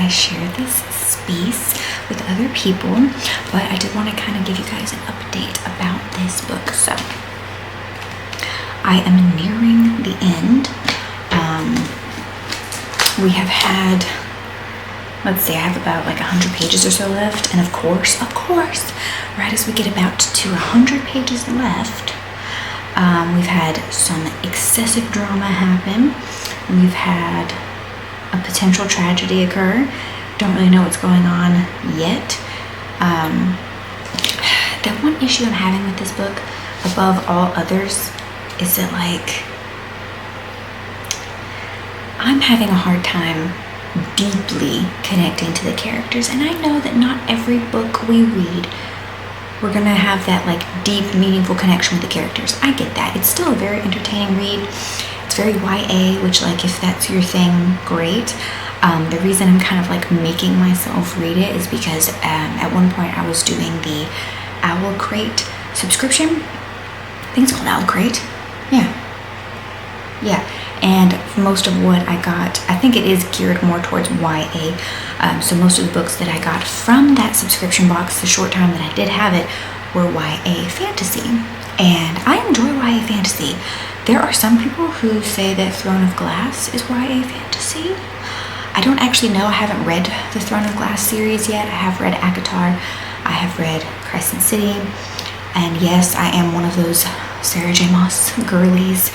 I share this space with other people, but I did want to kind of give you guys an update about this book. So I am nearing the end. We have had, let's see, I have about like 100 pages or so left, and of course, right as we get about to 100 pages left, we've had some excessive drama happen. We've had a potential tragedy occur. Don't really know what's going on yet. The one issue I'm having with this book, above all others, is that like I'm having a hard time deeply connecting to the characters, and I know that not every book we read we're gonna have that like deep, meaningful connection with the characters. I get that. It's still a very entertaining read. It's very YA, which like if that's your thing, great. The reason I'm kind of like making myself read it is because at one point I was doing the Owl Crate subscription. I think it's called Owl Crate. Yeah. And most of what I got, I think it is geared more towards YA. So most of the books that I got from that subscription box, the short time that I did have it, were YA fantasy. And I enjoy YA fantasy. There are some people who say that Throne of Glass is YA fantasy. I don't actually know. I haven't read the Throne of Glass series yet. I have read ACOTAR. I have read Crescent City. And yes, I am one of those Sarah J. Maas girlies,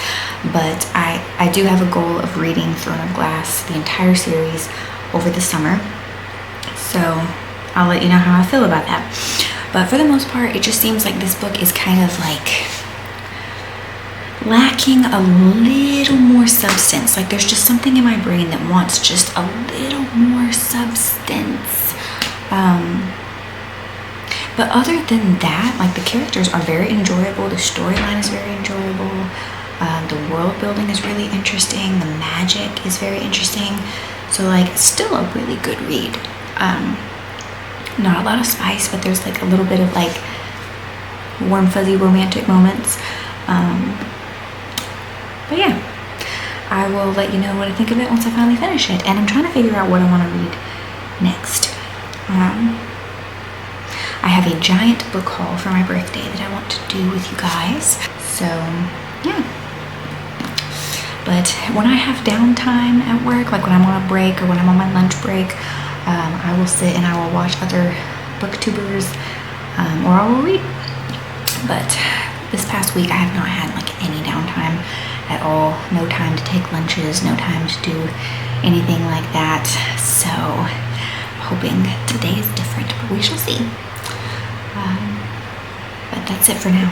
but I do have a goal of reading Throne of Glass, the entire series, over the summer. So I'll let you know how I feel about that. But for the most part, it just seems like this book is kind of like lacking a little more substance. Like there's just something in my brain that wants just a little more substance. But other than that, like the characters are very enjoyable. The storyline is very enjoyable. The world building is really interesting. The magic is very interesting. So like still a really good read. Not a lot of spice, but there's like a little bit of like warm, fuzzy romantic moments. But yeah, I will let you know what I think of it once I finally finish it. And I'm trying to figure out what I want to read next. I have a giant book haul for my birthday that I want to do with you guys. So yeah. But when I have downtime at work, like when I'm on a break or when I'm on my lunch break, I will sit and I will watch other booktubers, or I will read. But this past week I have not had like any downtime at all. No time to take lunches, no time to do anything like that. So I'm hoping today is different, but we shall see. But that's it for now.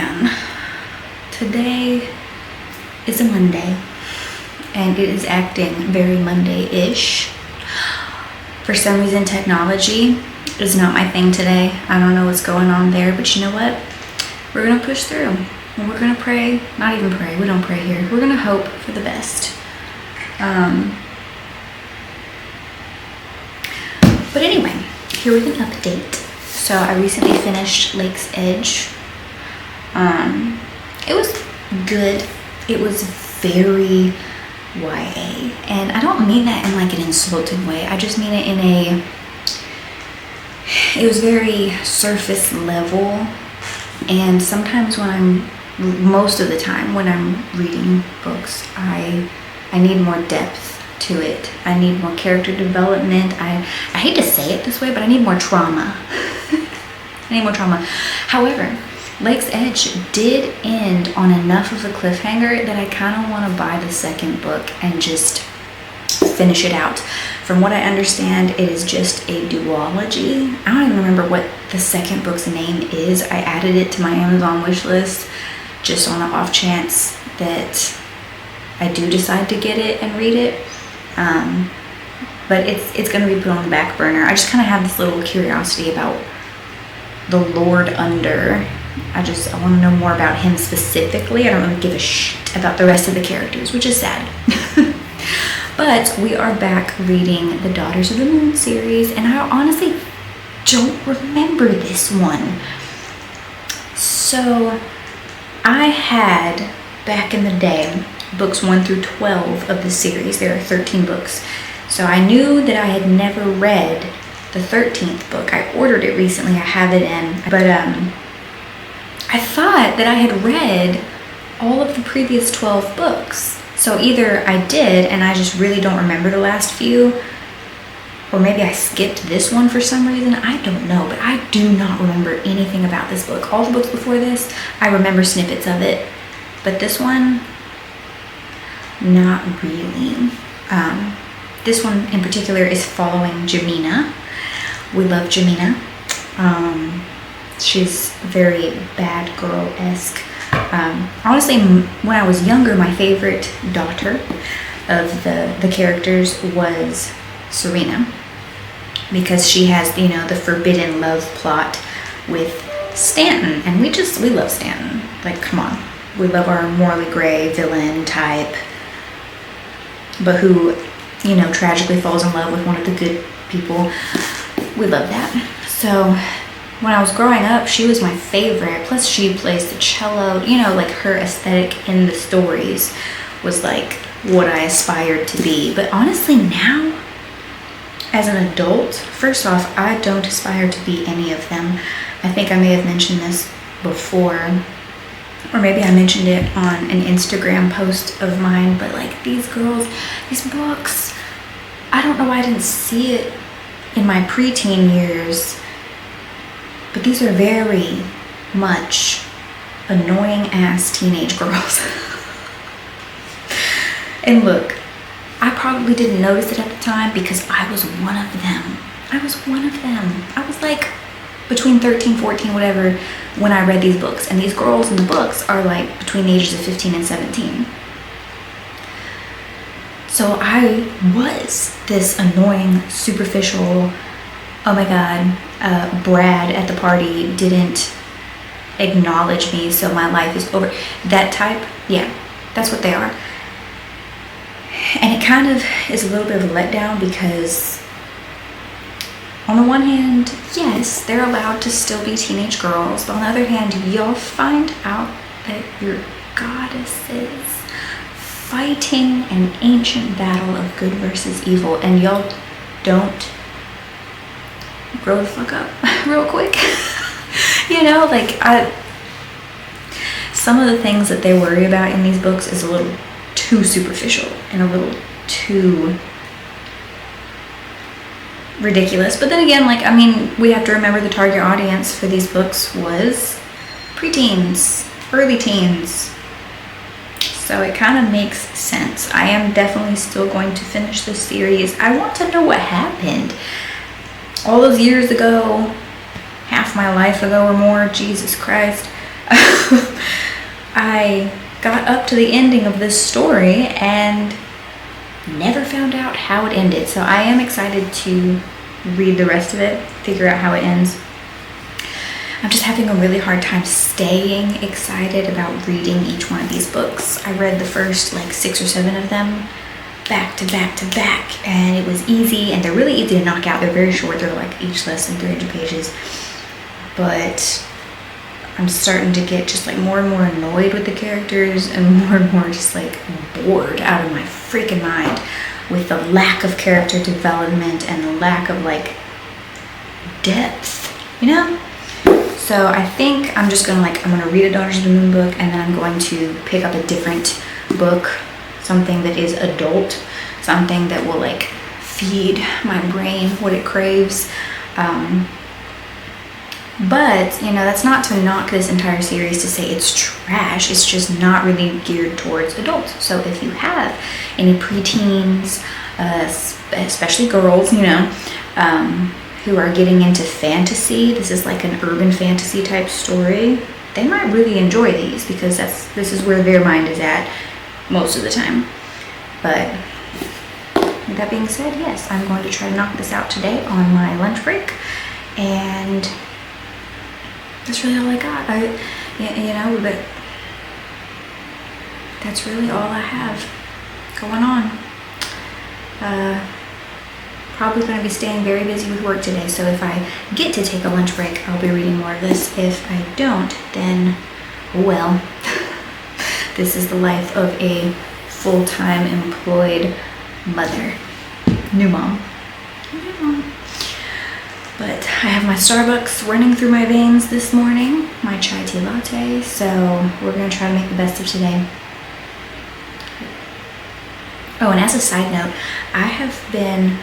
man, today is a Monday, and it is acting very Monday-ish. For some reason, technology is not my thing today. I don't know what's going on there, but you know what? We're gonna push through. And we're gonna pray, not even pray, we don't pray here. We're gonna hope for the best. But anyway, here with an update. So I recently finished Lake's Edge. It was good. It was very YA. And I don't mean that in like an insulting way. I just mean it in it was very surface level. And sometimes most of the time when I'm reading books, I need more depth to it. I need more character development. I hate to say it this way, but I need more trauma. I need more trauma. However, Lake's Edge did end on enough of a cliffhanger that I kind of want to buy the second book and just finish it out. From what I understand, it is just a duology. I don't even remember what the second book's name is. I added it to my Amazon wish list just on the off chance that I do decide to get it and read it. But it's going to be put on the back burner. I just kind of have this little curiosity about the Lord Under. I want to know more about him specifically. I don't really give a shit about the rest of the characters, which is sad. But we are back reading the Daughters of the Moon series, and I honestly don't remember this one. So I had, back in the day, books 1 through 12 of the series. There are 13 books. So I knew that I had never read the 13th book. I ordered it recently. I have it in. But I thought that I had read all of the previous 12 books. So either I did and I just really don't remember the last few, or maybe I skipped this one for some reason. I don't know, but I do not remember anything about this book. All the books before this, I remember snippets of it. But this one, not really. This one in particular is following Jamina. We love Jamina. She's very bad girl-esque. Honestly, when I was younger, my favorite daughter of the characters was Serena, because she has, the forbidden love plot with Stanton, and we love Stanton. Like, come on. We love our morally gray villain type, but who, tragically falls in love with one of the good people. We love that. So when I was growing up, she was my favorite. Plus she plays the cello, like her aesthetic in the stories was like what I aspired to be. But honestly now, as an adult, first off, I don't aspire to be any of them. I think I may have mentioned this before, or maybe I mentioned it on an Instagram post of mine, but like these girls, these books, I don't know why I didn't see it in my preteen years, but these are very much annoying ass teenage girls. And look, I probably didn't notice it at the time because I was one of them. I was like between 13, 14, whatever, when I read these books. And these girls in the books are like between the ages of 15 and 17. So I was this annoying, superficial, oh my God, Brad at the party didn't acknowledge me, so my life is over. That type, yeah, that's what they are. And it kind of is a little bit of a letdown because on the one hand, yes, they're allowed to still be teenage girls, but on the other hand, you'll find out that you're goddesses fighting an ancient battle of good versus evil, and y'all don't grow the fuck up real quick. Some of the things that they worry about in these books is a little too superficial and a little too ridiculous. But then again, we have to remember the target audience for these books was preteens, early teens. So it kind of makes sense. I am definitely still going to finish this series. I want to know what happened all those years ago, half my life ago or more, Jesus Christ. I got up to the ending of this story and never found out how it ended. So I am excited to read the rest of it, figure out how it ends. I'm just having a really hard time staying excited about reading each one of these books. I read the first like 6 or 7 of them back to back to back, and it was easy, and they're really easy to knock out. They're very short, they're like each less than 300 pages. But I'm starting to get just like more and more annoyed with the characters and more just like bored out of my freaking mind with the lack of character development and the lack of like depth, you know? So I think I'm just gonna I'm gonna read a Daughters of the Moon book, and then I'm going to pick up a different book, something that is adult, something that will like feed my brain what it craves. But, you know, that's not to knock this entire series to say it's trash. It's just not really geared towards adults. So if you have any preteens, especially girls, you know, who are getting into fantasy, this is like an urban fantasy type story, they might really enjoy these, because this is where their mind is at most of the time. But with that being said, yes, I'm going to try to knock this out today on my lunch break, and that's really all I got. You know, but that's really all I have going on. Probably going to be staying very busy with work today, so if I get to take a lunch break, I'll be reading more of this. If I don't, then, well, this is the life of a full-time employed mother. New mom. But I have my Starbucks running through my veins this morning, my chai tea latte, so we're going to try to make the best of today. Oh, and as a side note, I have been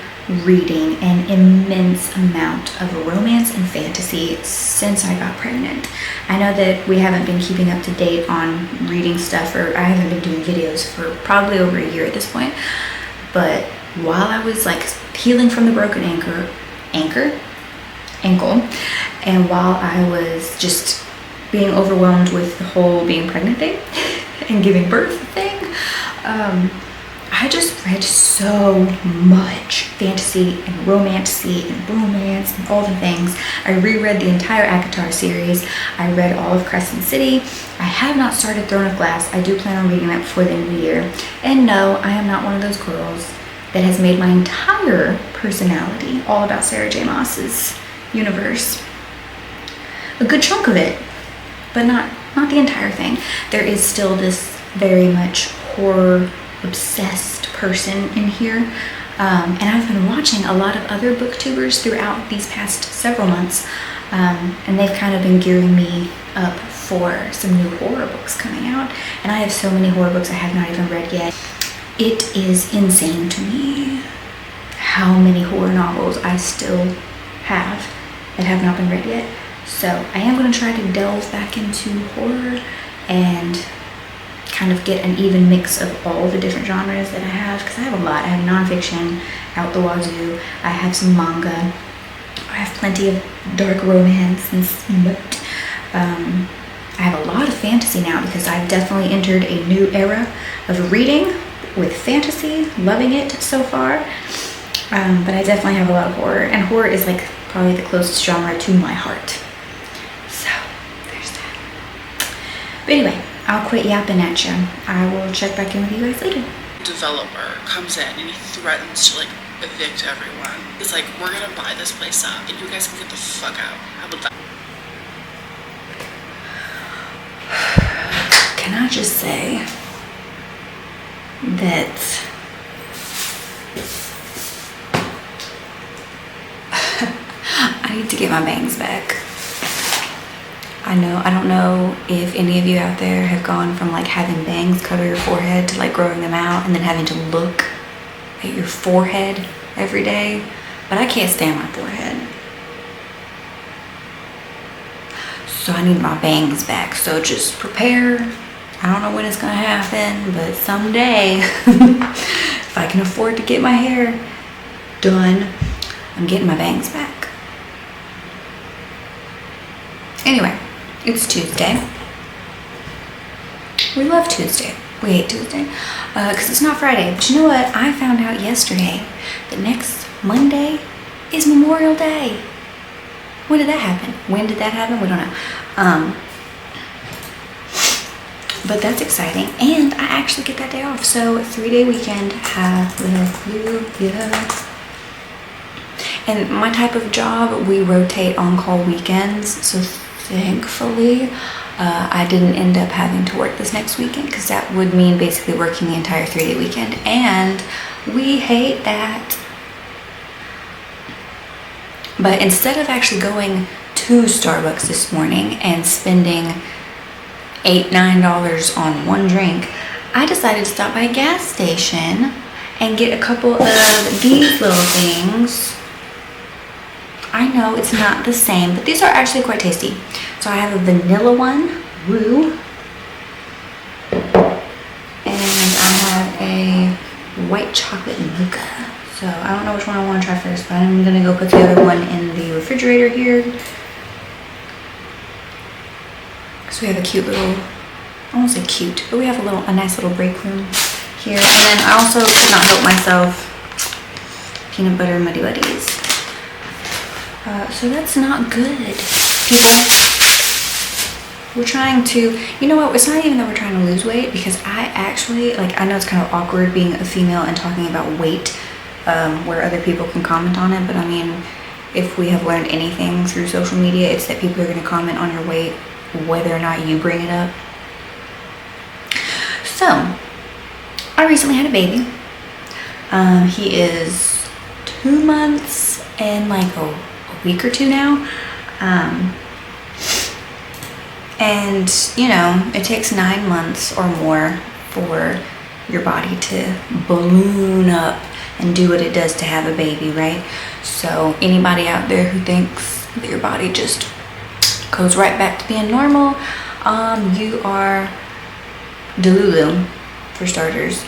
reading an immense amount of romance and fantasy since I got pregnant. I know that we haven't been keeping up to date on reading stuff, or I haven't been doing videos for probably over a year at this point, but while I was like healing from the broken ankle, and while I was just being overwhelmed with the whole being pregnant thing and giving birth thing, I just read so much fantasy and romantasy and romance and all the things. I reread the entire ACOTAR series. I read all of Crescent City. I have not started Throne of Glass. I do plan on reading that before the end of the year. And no, I am not one of those girls that has made my entire personality all about Sarah J. Maas's universe. A good chunk of it, but not the entire thing. There is still this very much horror obsessed person in here, and I've been watching a lot of other booktubers throughout these past several months, and they've kind of been gearing me up for some new horror books coming out, and I have so many horror books I have not even read yet. It is insane to me how many horror novels I still have that have not been read yet. So I am going to try to delve back into horror and kind of get an even mix of all the different genres that I have, because I have a lot. I have nonfiction out the wazoo. I have some manga. I have plenty of dark romance and smut. I have a lot of fantasy now, because I've definitely entered a new era of reading with fantasy, loving it so far. But I definitely have a lot of horror, and horror is like probably the closest genre to my heart. So there's that. But anyway, I'll quit yapping at you. I will check back in with you guys later. Developer comes in and he threatens to like evict everyone. He's like, we're gonna buy this place up and you guys can get the fuck out. How about that? Can I just say that I need to get my bangs back. I don't know if any of you out there have gone from like having bangs cover your forehead to like growing them out and then having to look at your forehead every day, but I can't stand my forehead. So I need my bangs back. So just prepare. I don't know when it's gonna happen, but someday, if I can afford to get my hair done, I'm getting my bangs back. Anyway, it's Tuesday. We love Tuesday. We hate Tuesday because it's not Friday. But you know what? I found out yesterday that next Monday is Memorial Day. When did that happen? When did that happen? We don't know. But that's exciting. And I actually get that day off. So 3-day weekend. Hallelujah. And my type of job, we rotate on-call weekends. So thankfully, I didn't end up having to work this next weekend because that would mean basically working the entire 3-day weekend. And we hate that. But instead of actually going to Starbucks this morning and spending $8-9 on one drink, I decided to stop by a gas station and get a couple of these little things. I know it's not the same, but these are actually quite tasty. So I have a vanilla one, woo, and I have a white chocolate mocha. So I don't know which one I want to try first, but I'm gonna go put the other one in the refrigerator here. So we have a cute little, I won't say cute, but we have a nice little break room here. And then I also could not help myself, peanut butter Muddy Buddies. So that's not good, people. We're trying to, you know what, it's not even that we're trying to lose weight, because I actually, like, I know it's kind of awkward being a female and talking about weight where other people can comment on it, but I mean, if we have learned anything through social media, it's that people are going to comment on your weight whether or not you bring it up. So, I recently had a baby. He is 2 months and like a week or two now. And you know, it takes 9 months or more for your body to balloon up and do what it does to have a baby, right? So anybody out there who thinks that your body just goes right back to being normal, you are delulu, for starters.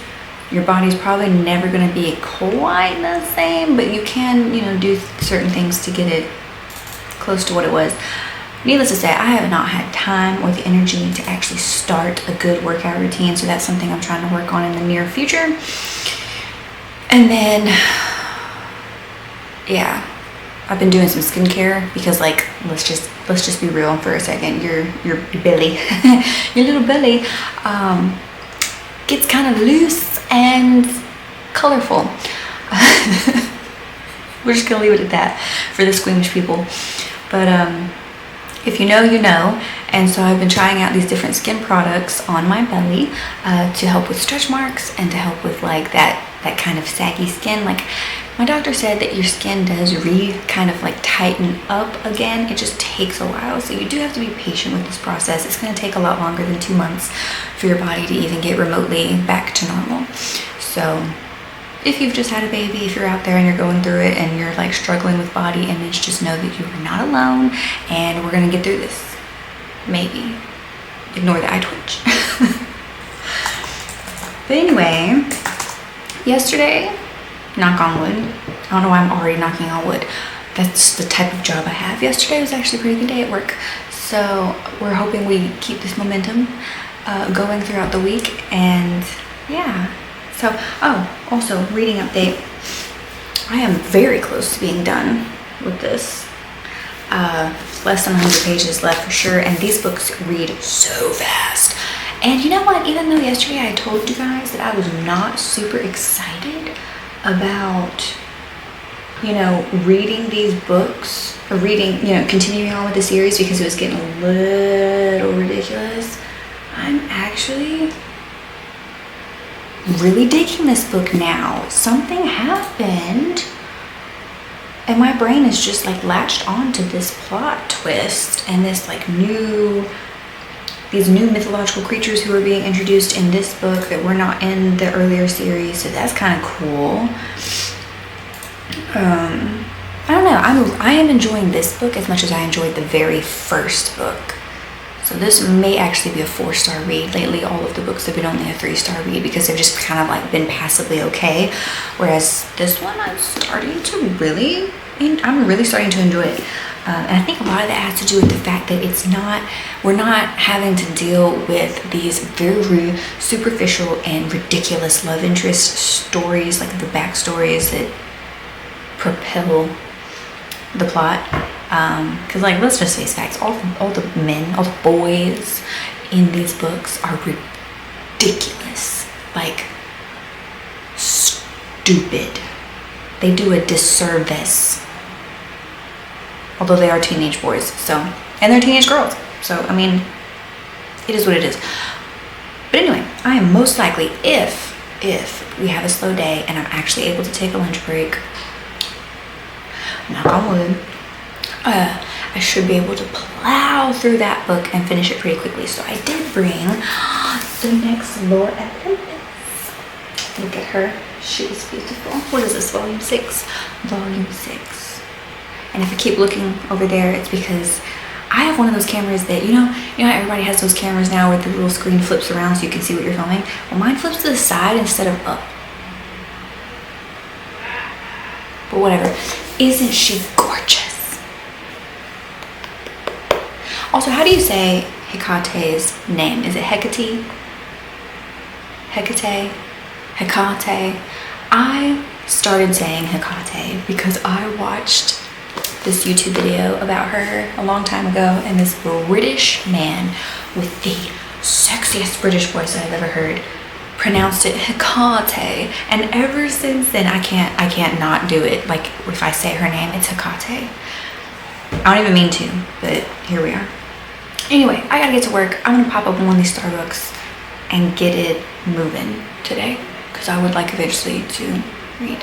Your body's probably never going to be quite the same, but you can, you know, do certain things to get it close to what it was. Needless to say, I have not had time or the energy to actually start a good workout routine, so that's something I'm trying to work on in the near future. And then, yeah, I've been doing some skincare because, like, let's just be real for a second. Your belly, your little belly, gets kind of loose and colorful. We're just gonna leave it at that for the squeamish people. But if you know, you know. And so I've been trying out these different skin products on my belly to help with stretch marks and to help with like that kind of saggy skin. Like, my doctor said that your skin does kind of like tighten up again. It just takes a while. So you do have to be patient with this process. It's going to take a lot longer than 2 months for your body to even get remotely back to normal. So if you've just had a baby, if you're out there and you're going through it and you're like struggling with body image, just know that you are not alone and we're going to get through this. Maybe. Ignore the eye twitch. But anyway, yesterday, knock on wood. I don't know why I'm already knocking on wood. That's the type of job I have. Yesterday was actually a pretty good day at work. So we're hoping we keep this momentum going throughout the week. And yeah. So, oh, also reading update. I am very close to being done with this. Less than 100 pages left for sure. And these books read so fast. And you know what? Even though yesterday I told you guys that I was not super excited about, you know, reading these books or reading, you know, continuing on with the series because it was getting a little ridiculous, I'm actually really digging this book now. Something happened and my brain is just like latched onto this plot twist and this like these new mythological creatures who are being introduced in this book that were not in the earlier series. So that's kind of cool. I don't know. I am enjoying this book as much as I enjoyed the very first book. So this may actually be a 4-star read. Lately, all of the books have been only a 3-star read because they've just kind of like been passably okay. Whereas this one, I'm really starting to enjoy it. And I think a lot of that has to do with the fact that we're not having to deal with these very superficial and ridiculous love interest stories, like the backstories that propel the plot. Because like, let's just face facts, all the men, all the boys in these books are ridiculous, like stupid. They do a disservice, although they are teenage boys, so, and they're teenage girls, so I mean, it is what it is. But anyway, I am most likely, if we have a slow day and I'm actually able to take a lunch break, knock on wood, I should be able to plow through that book and finish it pretty quickly. So I did bring the next Lore Appendix. Look at her. She is beautiful. What is this, volume 6? Volume 6. And if I keep looking over there, it's because I have one of those cameras that, you know how everybody has those cameras now where the little screen flips around so you can see what you're filming? Well, mine flips to the side instead of up. But whatever. Isn't she gorgeous? Also, how do you say Hekate's name? Is it Hecate? Hecate? Hecate? I started saying Hecate because I watched this YouTube video about her a long time ago, and this British man with the sexiest British voice I've ever heard pronounced it Hecate, and ever since then I can't not do it. Like, if I say her name, it's Hecate. I don't even mean to, but here we are. Anyway, I gotta get to work. I'm gonna pop open one of these Starbucks and get it moving today, because I would like eventually to read.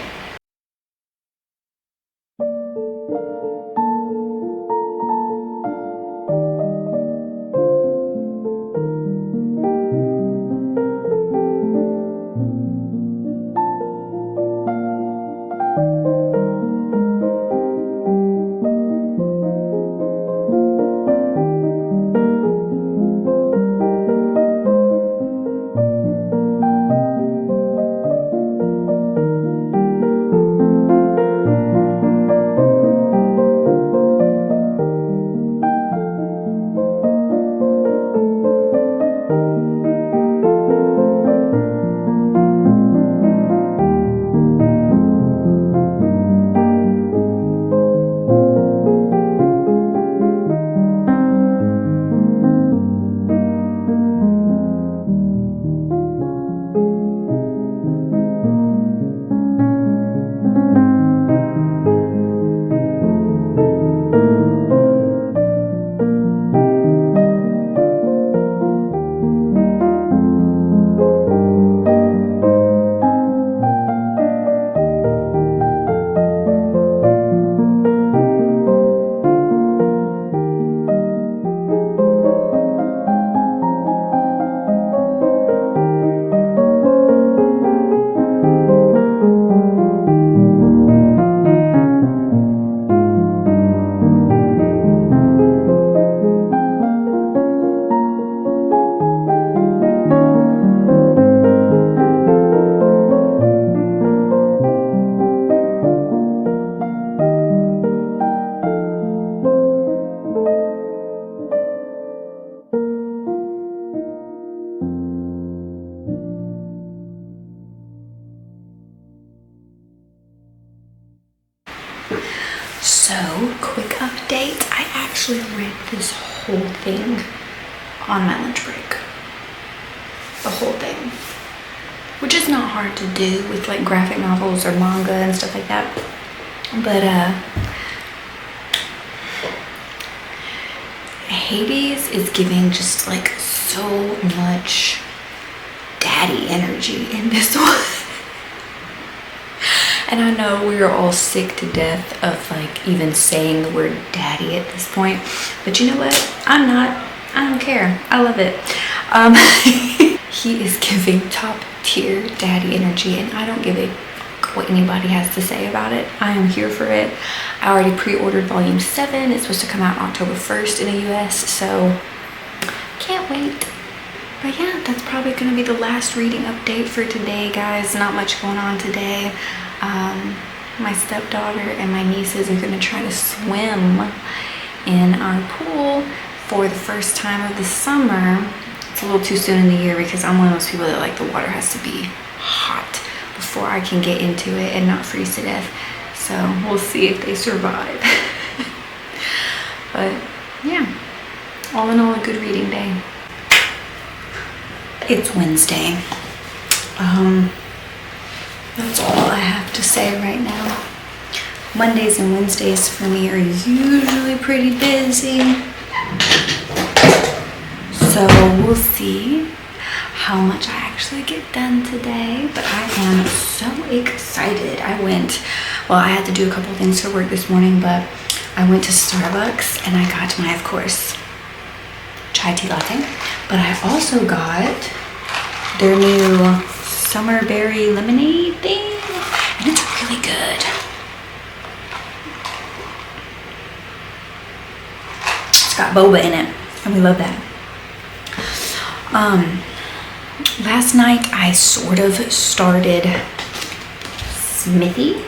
So, quick update. I actually read this whole thing on my lunch break. The whole thing. Which is not hard to do with like graphic novels or manga and stuff like that. But Hades is giving just like so much daddy energy in this one. And I know we are all sick to death of like even saying the word daddy at this point, but you know what? I don't care. I love it. He is giving top tier daddy energy, and I don't give a fuck what anybody has to say about it. I am here for it. I already pre-ordered volume 7. It's supposed to come out October 1st in the US, so can't wait. But yeah, that's probably gonna be the last reading update for today, guys. Not much going on today. my stepdaughter and my nieces are gonna try to swim in our pool for the first time of the summer. It's a little too soon in the year because I'm one of those people that like the water has to be hot before I can get into it and not freeze to death. So we'll see if they survive. But yeah, all in all, a good reading day. It's Wednesday. That's all I have to say right now. Mondays and Wednesdays for me are usually pretty busy. So we'll see how much I actually get done today, but I am so excited. I had to do a couple things for work this morning, but I went to Starbucks and I got my, of course, chai tea latte, but I also got their new summer berry lemonade thing, and it's really good. It's got boba in it, and we love that. Last night I sort of started Smithy.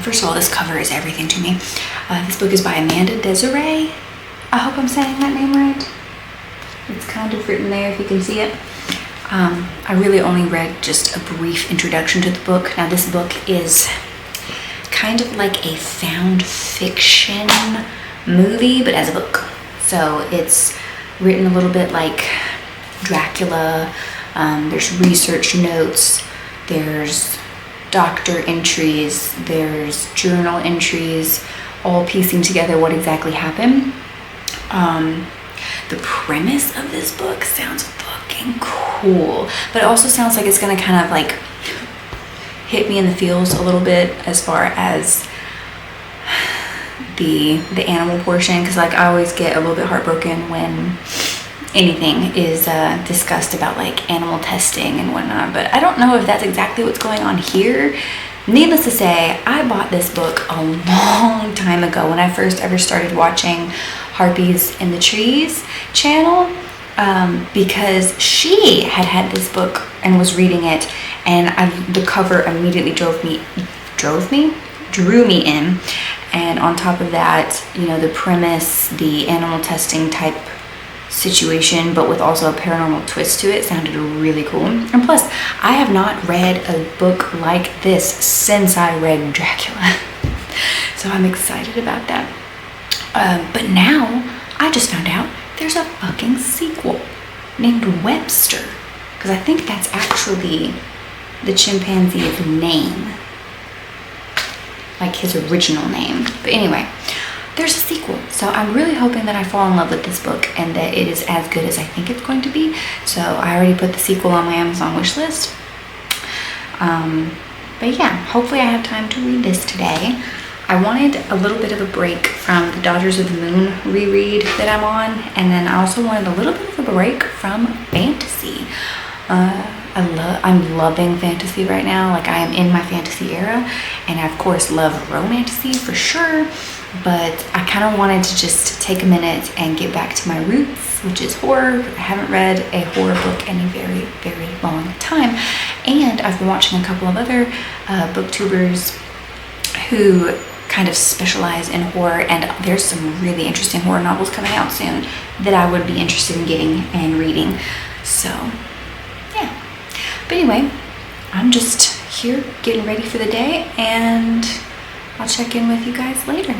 First of all, this cover is everything to me. This book is by Amanda Desiree. I hope I'm saying that name right. It's kind of written there if you can see it. I really only read just a brief introduction to the book. Now this book is kind of like a found fiction movie, but as a book. So it's written a little bit like Dracula. There's research notes, there's doctor entries, there's journal entries, all piecing together what exactly happened. The premise of this book sounds fucking cool, but it also sounds like it's gonna kind of like hit me in the feels a little bit as far as the animal portion, because like I always get a little bit heartbroken when anything is discussed about like animal testing and whatnot, but I don't know if that's exactly what's going on here. Needless to say, I bought this book a long time ago when I first ever started watching Harpies in the Trees channel, because she had this book and was reading it, and the cover immediately drew me in. And on top of that, you know, the premise, the animal testing type situation, but with also a paranormal twist to it, sounded really cool. And plus, I have not read a book like this since I read Dracula. So I'm excited about that. But now, I just found out there's a fucking sequel named Webster, because I think that's actually the chimpanzee's name, like his original name. But anyway, there's a sequel, so I'm really hoping that I fall in love with this book and that it is as good as I think it's going to be. So I already put the sequel on my Amazon wish list. But yeah, hopefully I have time to read this today. I wanted a little bit of a break from the Daughters of the Moon reread that I'm on, and then I also wanted a little bit of a break from fantasy. I'm loving fantasy right now. Like, I am in my fantasy era, and I of course love romantasy for sure, but I kind of wanted to just take a minute and get back to my roots, which is horror. I haven't read a horror book in a very, very long time, and I've been watching a couple of other booktubers who kind of specialize in horror, and there's some really interesting horror novels coming out soon that I would be interested in getting and reading. So yeah, but anyway, I'm just here getting ready for the day, and I'll check in with you guys later.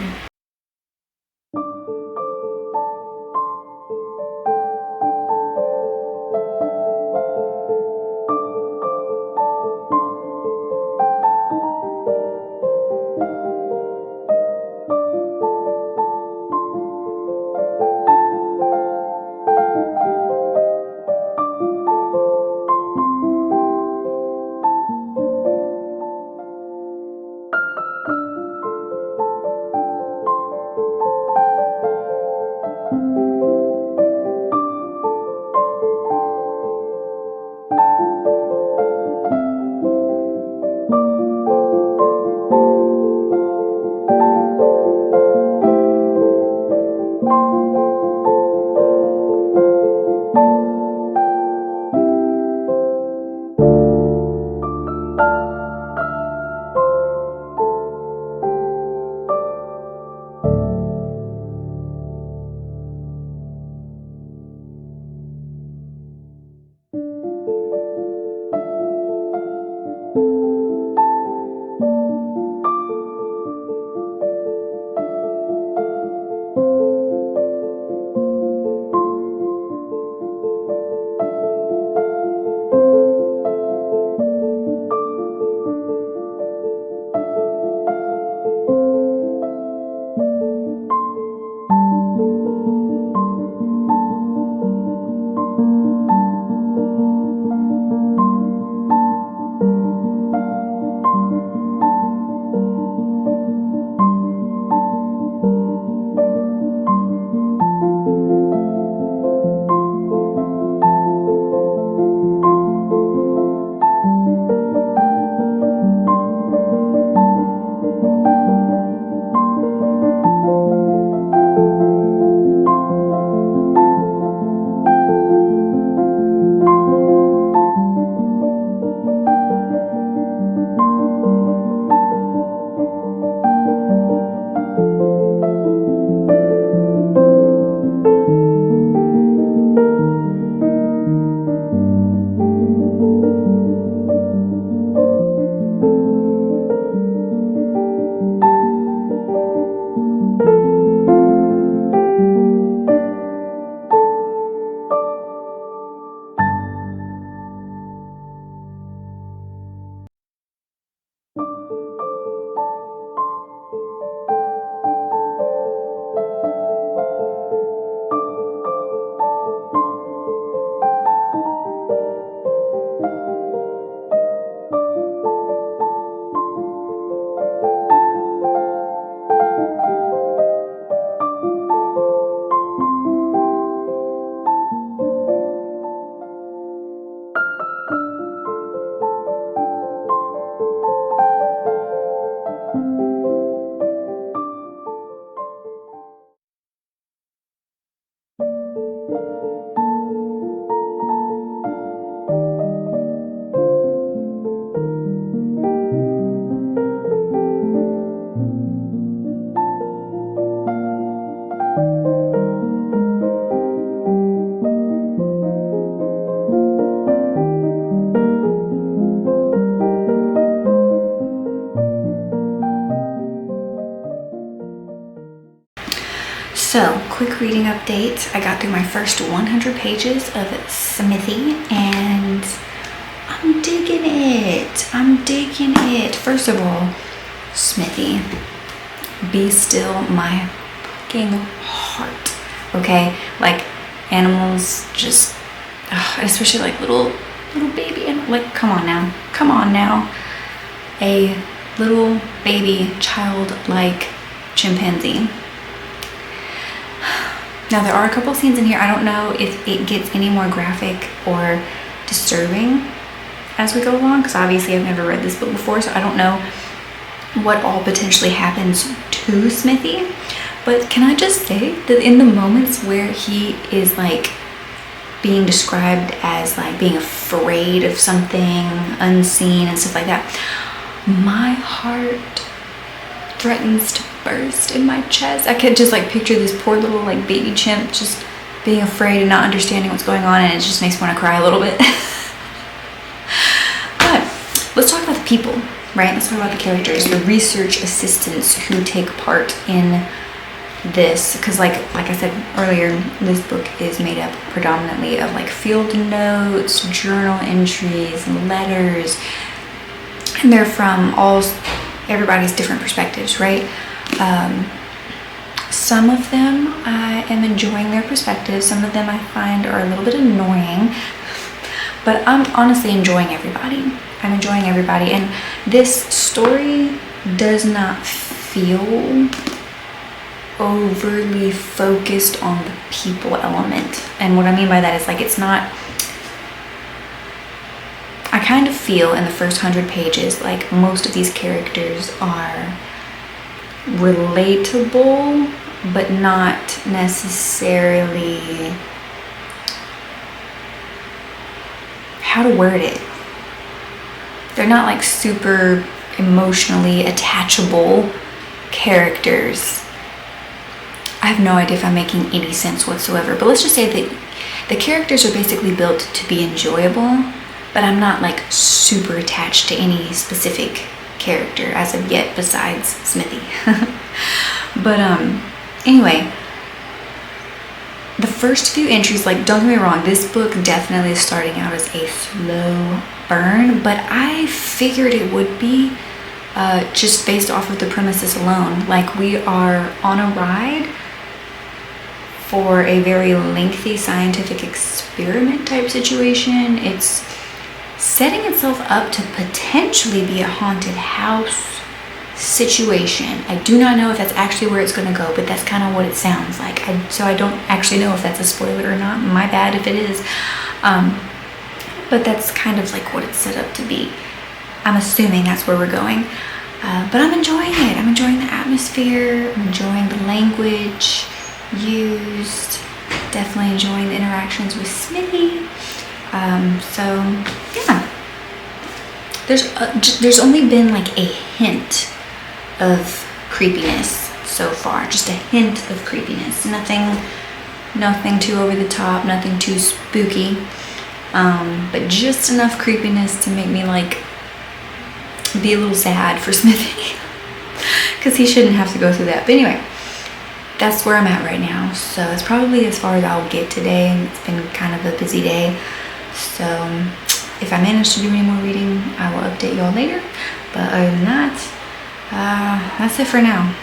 So, quick reading update. I got through my first 100 pages of Smithy and I'm digging it. I'm digging it. First of all, Smithy, be still my fucking heart. Okay? Like animals just, especially like little baby and like, come on now. A little baby childlike chimpanzee. Now there are a couple scenes in here. I don't know if it gets any more graphic or disturbing as we go along, because obviously I've never read this book before, so I don't know what all potentially happens to Smithy. But can I just say that in the moments where he is like being described as like being afraid of something unseen and stuff like that, my heart threatens to burst in my chest. I could just like picture this poor little like baby chimp just being afraid and not understanding what's going on, and it just makes me want to cry a little bit. But let's talk about the people, right? Let's talk about the characters, the research assistants who take part in this, because like I said earlier, this book is made up predominantly of like field notes, journal entries, letters, and they're from everybody's different perspectives, right? Some of them I am enjoying their perspectives. Some of them I find are a little bit annoying, but I'm honestly enjoying everybody. I'm enjoying everybody, and this story does not feel overly focused on the people element. And what I mean by that is like, it's not, I kind of feel in the first 100 pages like most of these characters are relatable, but not necessarily, how to word it, they're not like super emotionally attachable characters. I have no idea if I'm making any sense whatsoever, but let's just say that the characters are basically built to be enjoyable, but I'm not like super attached to any specific character as of yet besides Smithy. But anyway, the first few entries, like, don't get me wrong, this book definitely is starting out as a slow burn, but I figured it would be just based off of the premises alone. Like, we are on a ride for a very lengthy scientific experiment type situation. It's setting itself up to potentially be a haunted house situation. I do not know if that's actually where it's going to go, but that's kind of what it sounds like. So I don't actually know if that's a spoiler or not. My bad if it is. But that's kind of like what it's set up to be. I'm assuming that's where we're going. But I'm enjoying it. I'm enjoying the atmosphere. I'm enjoying the language used. Definitely enjoying the interactions with Smithy. So yeah, there's only been like a hint of creepiness so far, just a hint of creepiness. Nothing too over the top, nothing too spooky, but just enough creepiness to make me like be a little sad for Smithy because he shouldn't have to go through that. But anyway, that's where I'm at right now. So it's probably as far as I'll get today, and it's been kind of a busy day. So if I manage to do any more reading, I will update y'all later. But other than that, that's it for now.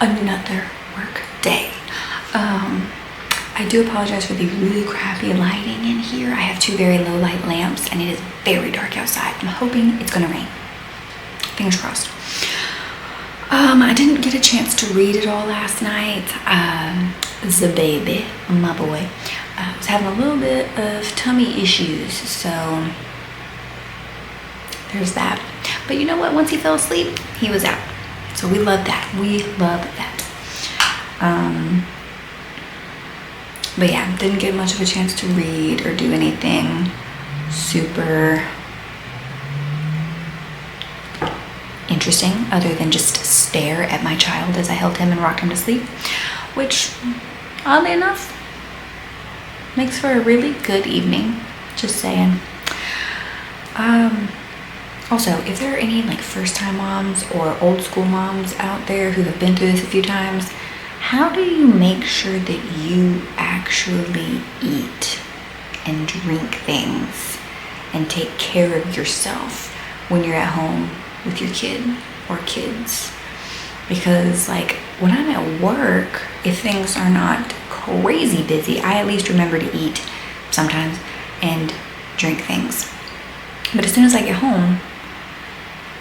another work day. I do apologize for the really crappy lighting in here. I have 2 very low light lamps and it is very dark outside. I'm hoping it's gonna rain. Fingers crossed. I didn't get a chance to read it all last night. The baby, my boy, was having a little bit of tummy issues, so there's that. But you know what? Once he fell asleep, he was out. So we love that. We love that. But yeah, didn't get much of a chance to read or do anything super interesting other than just stare at my child as I held him and rocked him to sleep, which oddly enough makes for a really good evening, just saying. Also, if there are any like first-time moms or old school moms out there who have been through this a few times, how do you make sure that you actually eat and drink things and take care of yourself when you're at home with your kid or kids? Because like when I'm at work, if things are not crazy busy, I at least remember to eat sometimes and drink things. But as soon as I get home,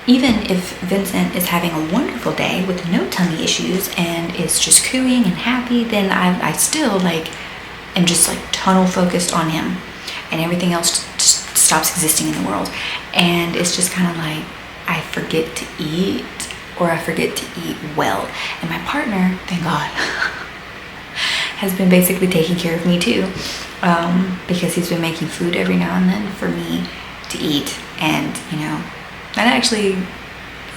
even if Vincent is having a wonderful day with no tummy issues and is just cooing and happy, then I still like am just like tunnel focused on him, and everything else just stops existing in the world. And it's just kind of like I forget to eat, or I forget to eat well. And my partner, thank God, has been basically taking care of me too, because he's been making food every now and then for me to eat. And you know, that actually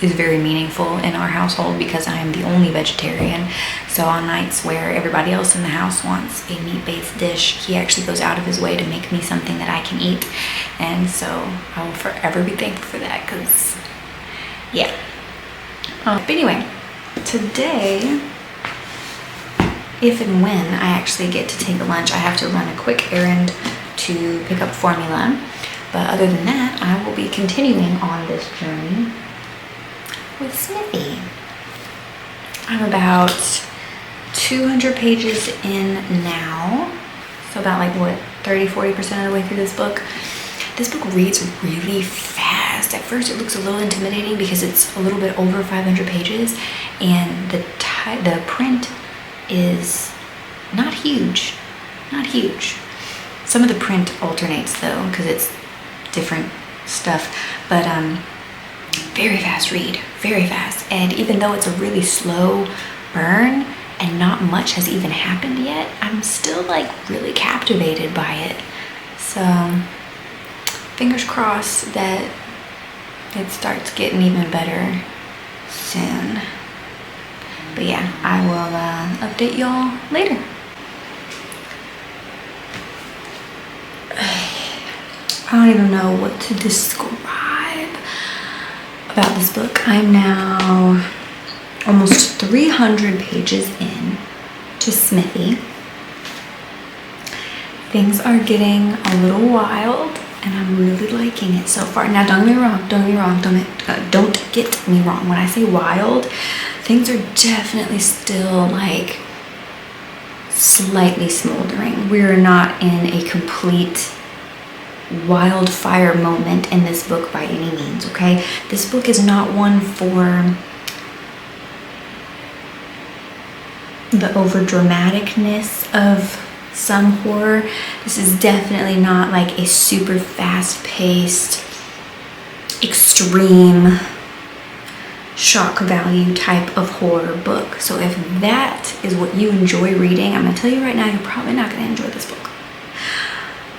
is very meaningful in our household because I am the only vegetarian. So on nights where everybody else in the house wants a meat-based dish, he actually goes out of his way to make me something that I can eat. And so I will forever be thankful for that, because yeah. But anyway, today, if and when I actually get to take a lunch, I have to run a quick errand to pick up formula. But other than that, I will be continuing on this journey with Smithy. I'm about 200 pages in now. So about like what, 30-40% of the way through this book. This book reads really fast. At first it looks a little intimidating because it's a little bit over 500 pages and the print is not huge, not huge. Some of the print alternates though because it's different stuff, but very fast read, very fast. And even though it's a really slow burn and not much has even happened yet, I'm still like really captivated by it. So fingers crossed that it starts getting even better soon. But yeah, I will update y'all later. I don't even know what to describe about this book. I'm now almost 300 pages in to Smithy. Things are getting a little wild and I'm really liking it so far. Now don't get me wrong, don't get me wrong. When I say wild, things are definitely still like slightly smoldering. We're not in a complete wildfire moment in this book by any means, okay? This book is not one for the over dramaticness of some horror. This is definitely not like a super fast-paced, extreme shock value type of horror book. So if that is what you enjoy reading, I'm gonna tell you right now, you're probably not gonna enjoy this book.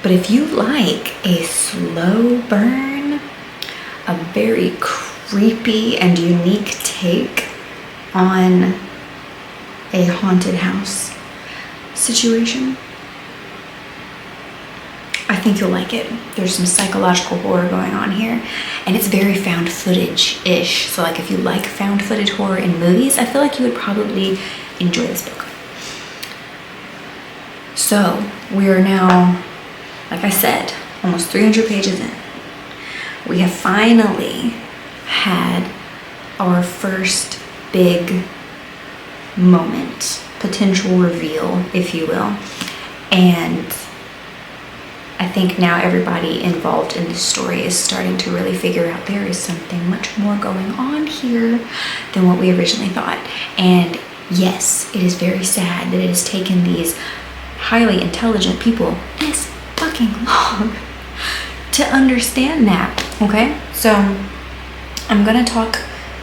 But if you like a slow burn, a very creepy and unique take on a haunted house situation, I think you'll like it. There's some psychological horror going on here, and it's very found footage-ish. So like if you like found footage horror in movies, I feel like you would probably enjoy this book. So we are now, like I said, almost 300 pages in. We have finally had our first big moment, potential reveal, if you will. And I think now everybody involved in this story is starting to really figure out there is something much more going on here than what we originally thought. And yes, it is very sad that it has taken these highly intelligent people this fucking long to understand that, okay? So I'm gonna talk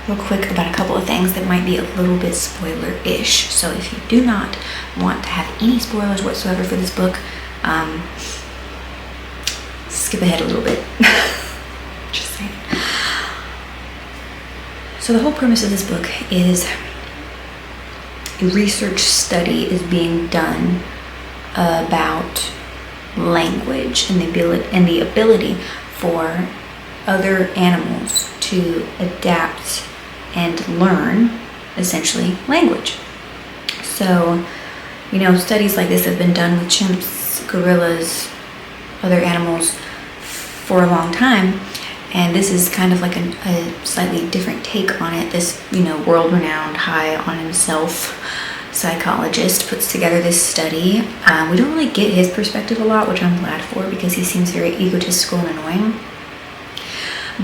real quick about a couple of things that might be a little bit spoiler-ish. So if you do not want to have any spoilers whatsoever for this book, skip ahead a little bit. Just saying. So the whole premise of this book is a research study is being done about language and the ability for other animals to adapt and learn, essentially, language. So, you know, studies like this have been done with chimps, gorillas, other animals for a long time, and this is kind of like a slightly different take on it. This, you know, world-renowned, high on himself psychologist puts together this study. We don't really get his perspective a lot, which I'm glad for, because he seems very egotistical and annoying.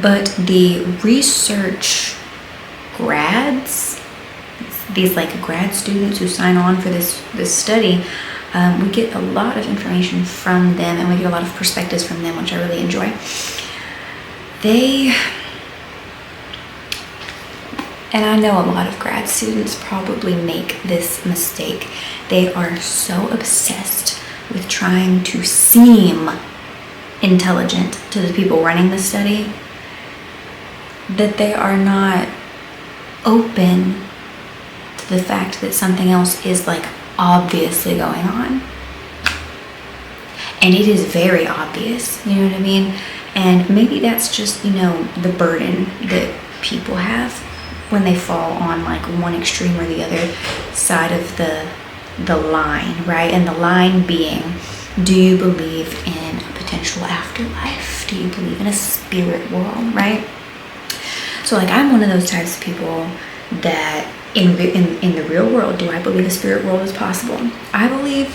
But the research grads, these like grad students who sign on for this study, we get a lot of information from them, and we get a lot of perspectives from them, which I really enjoy. And I know a lot of grad students probably make this mistake. They are so obsessed with trying to seem intelligent to the people running the study that they are not open to the fact that something else is like obviously going on. And it is very obvious, you know what I mean? And maybe that's just, you know, the burden that people have when they fall on like one extreme or the other side of the line, right? And the line being, do you believe in a potential afterlife? Do you believe in a spirit world, right? So like, I'm one of those types of people that in the real world, do I believe a spirit world is possible? I believe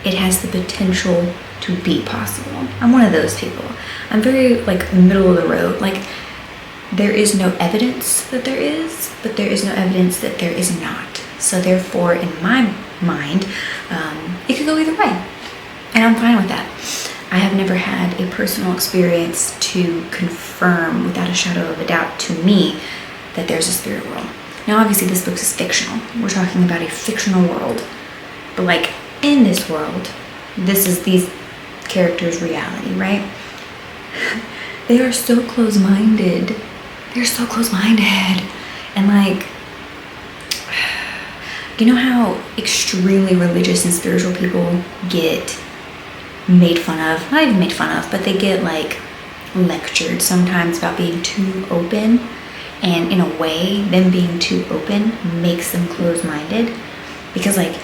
it has the potential to be possible. I'm one of those people. I'm very like middle of the road. Like, there is no evidence that there is, but there is no evidence that there is not. So therefore, in my mind, it could go either way. And I'm fine with that. I have never had a personal experience to confirm without a shadow of a doubt to me that there's a spirit world. Now, obviously, this book is fictional. We're talking about a fictional world. But like, in this world, this is these characters' reality, right? They are so close-minded. They're so close-minded. And like, you know how extremely religious and spiritual people get made fun of? Not even made fun of, but they get like lectured sometimes about being too open. And in a way, them being too open makes them close-minded. Because like,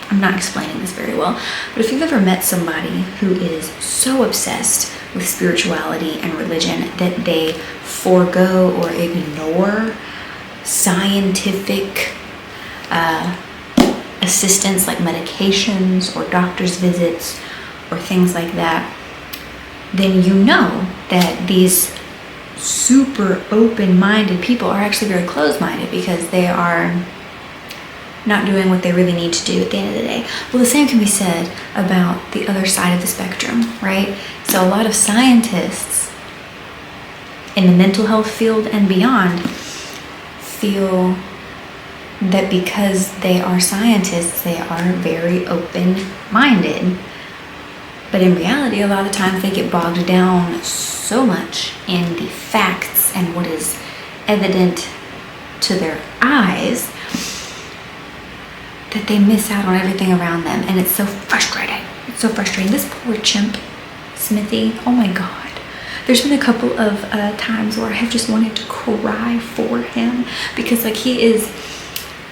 I'm not explaining this very well, but if you've ever met somebody who is so obsessed with spirituality and religion that they forego or ignore scientific assistance like medications or doctor's visits or things like that, then you know that these super open-minded people are actually very closed-minded because they are not doing what they really need to do at the end of the day. Well, the same can be said about the other side of the spectrum, right? So a lot of scientists in the mental health field and beyond feel that because they are scientists, they are very open-minded. But in reality, a lot of times they get bogged down so much in the facts and what is evident to their eyes that they miss out on everything around them. And it's so frustrating. It's so frustrating. This poor chimp, Smithy, oh my God. There's been a couple of times where I have just wanted to cry for him because like he is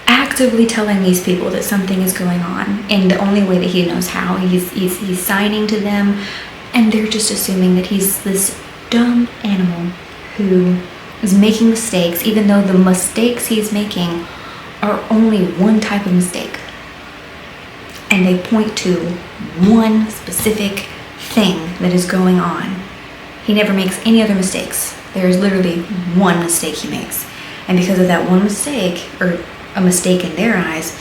actively telling these people that something is going on, and the only way that he knows how, he's signing to them, and they're just assuming that he's this dumb animal who is making mistakes, even though the mistakes he's making are only one type of mistake. And they point to one specific thing that is going on. He never makes any other mistakes. There's literally one mistake he makes. And because of that one mistake, or a mistake in their eyes,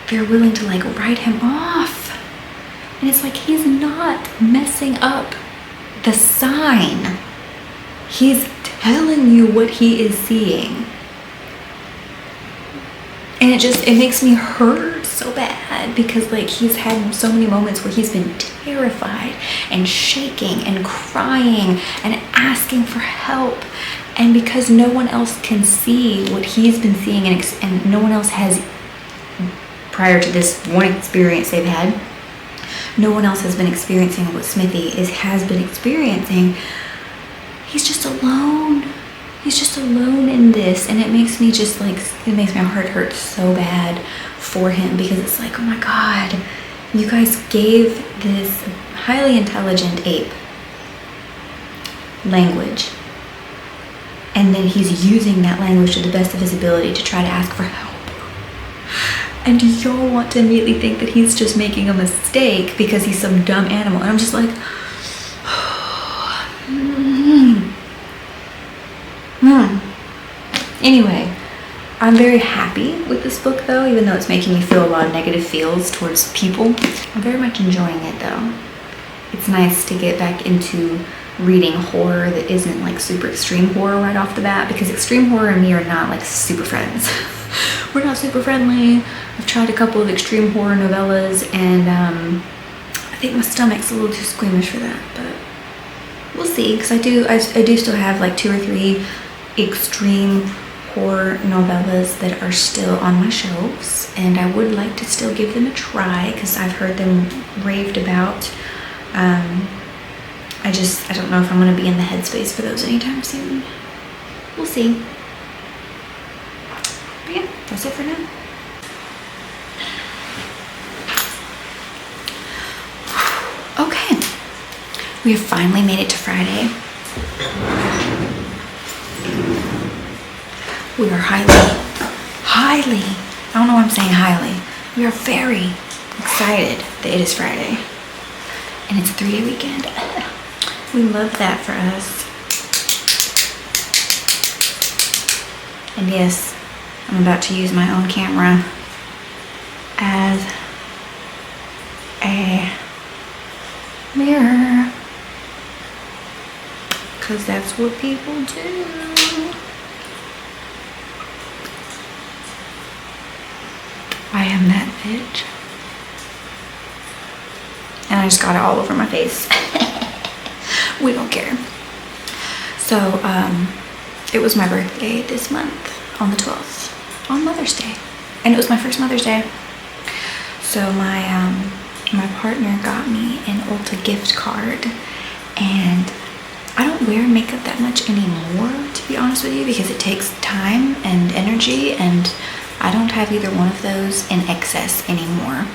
they're willing to like write him off. And it's like, he's not messing up the sign. He's telling you what he is seeing. And it makes me hurt so bad, because like he's had so many moments where he's been terrified and shaking and crying and asking for help. And because no one else can see what he's been seeing, and no one else has, prior to this one experience they've had, no one else has been experiencing what Smithy has been experiencing. He's just alone. He's just alone in this, and it makes me just like, it makes my heart hurt so bad for him, because it's like, oh my God, you guys gave this highly intelligent ape language, and then he's using that language to the best of his ability to try to ask for help. And y'all want to immediately think that he's just making a mistake because he's some dumb animal. And I'm just like, Anyway, I'm very happy with this book though, even though it's making me feel a lot of negative feels towards people. I'm very much enjoying it though. It's nice to get back into reading horror that isn't like super extreme horror right off the bat, because extreme horror and me are not like super friends. We're not super friendly. I've tried a couple of extreme horror novellas, and I think my stomach's a little too squeamish for that, but we'll see, because I do still have like 2 or 3 extreme horror novellas that are still on my shelves, and I would like to still give them a try because I've heard them raved about. I don't know if I'm going to be in the headspace for those anytime soon. We'll see. But yeah, that's it for now. Okay, we have finally made it to Friday. We are highly, I don't know why I'm saying highly. We are very excited that it is Friday. And it's a 3-day weekend. We love that for us. And yes, I'm about to use my own camera as a mirror, because that's what people do. I am that bitch. And I just got it all over my face. We don't care. So, it was my birthday this month on the 12th, on Mother's Day. And it was my first Mother's Day. So my partner got me an Ulta gift card, and I don't wear makeup that much anymore, to be honest with you, because it takes time and energy, and I don't have either one of those in excess anymore.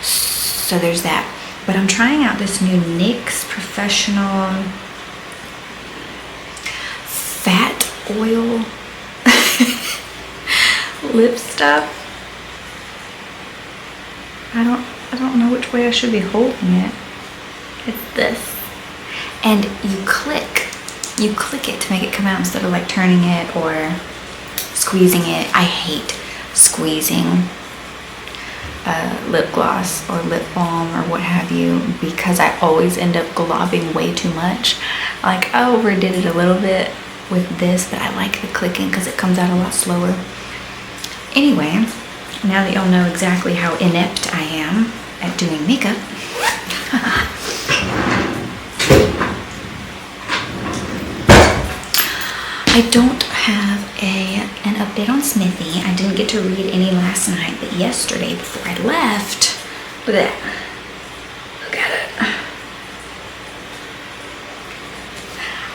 So there's that. But I'm trying out this new NYX Professional Fat Oil lip stuff. I don't know which way I should be holding it. It's this. And you click it to make it come out instead of like turning it or squeezing it. I hate squeezing lip gloss or lip balm or what have you, because I always end up globbing way too much. Like, I overdid it a little bit with this, but I like the clicking because it comes out a lot slower. Anyway, now that y'all know exactly how inept I am at doing makeup, I don't have an update on Smithy. I didn't get to read any last night, but yesterday before I left, look at that. Look at it.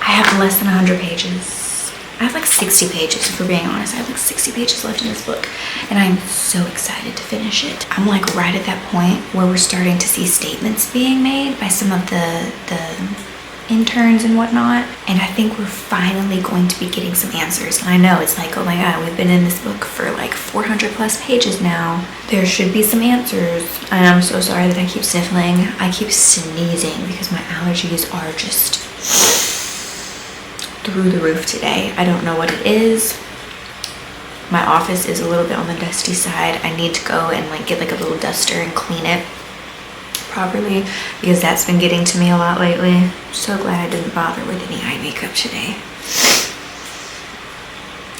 I have less than 100 pages. I have like 60 pages, if we're being honest. I have like 60 pages left in this book, and I'm so excited to finish it. I'm like right at that point where we're starting to see statements being made by some of the interns and whatnot. And I think we're finally going to be getting some answers. And I know it's like, oh my God, we've been in this book for like 400 plus pages now. There should be some answers. And I'm so sorry that I keep sniffling. I keep sneezing because my allergies are just through the roof today. I don't know what it is. My office is a little bit on the dusty side. I need to go and like get like a little duster and clean it properly because that's been getting to me a lot lately. So glad I didn't bother with any eye makeup today.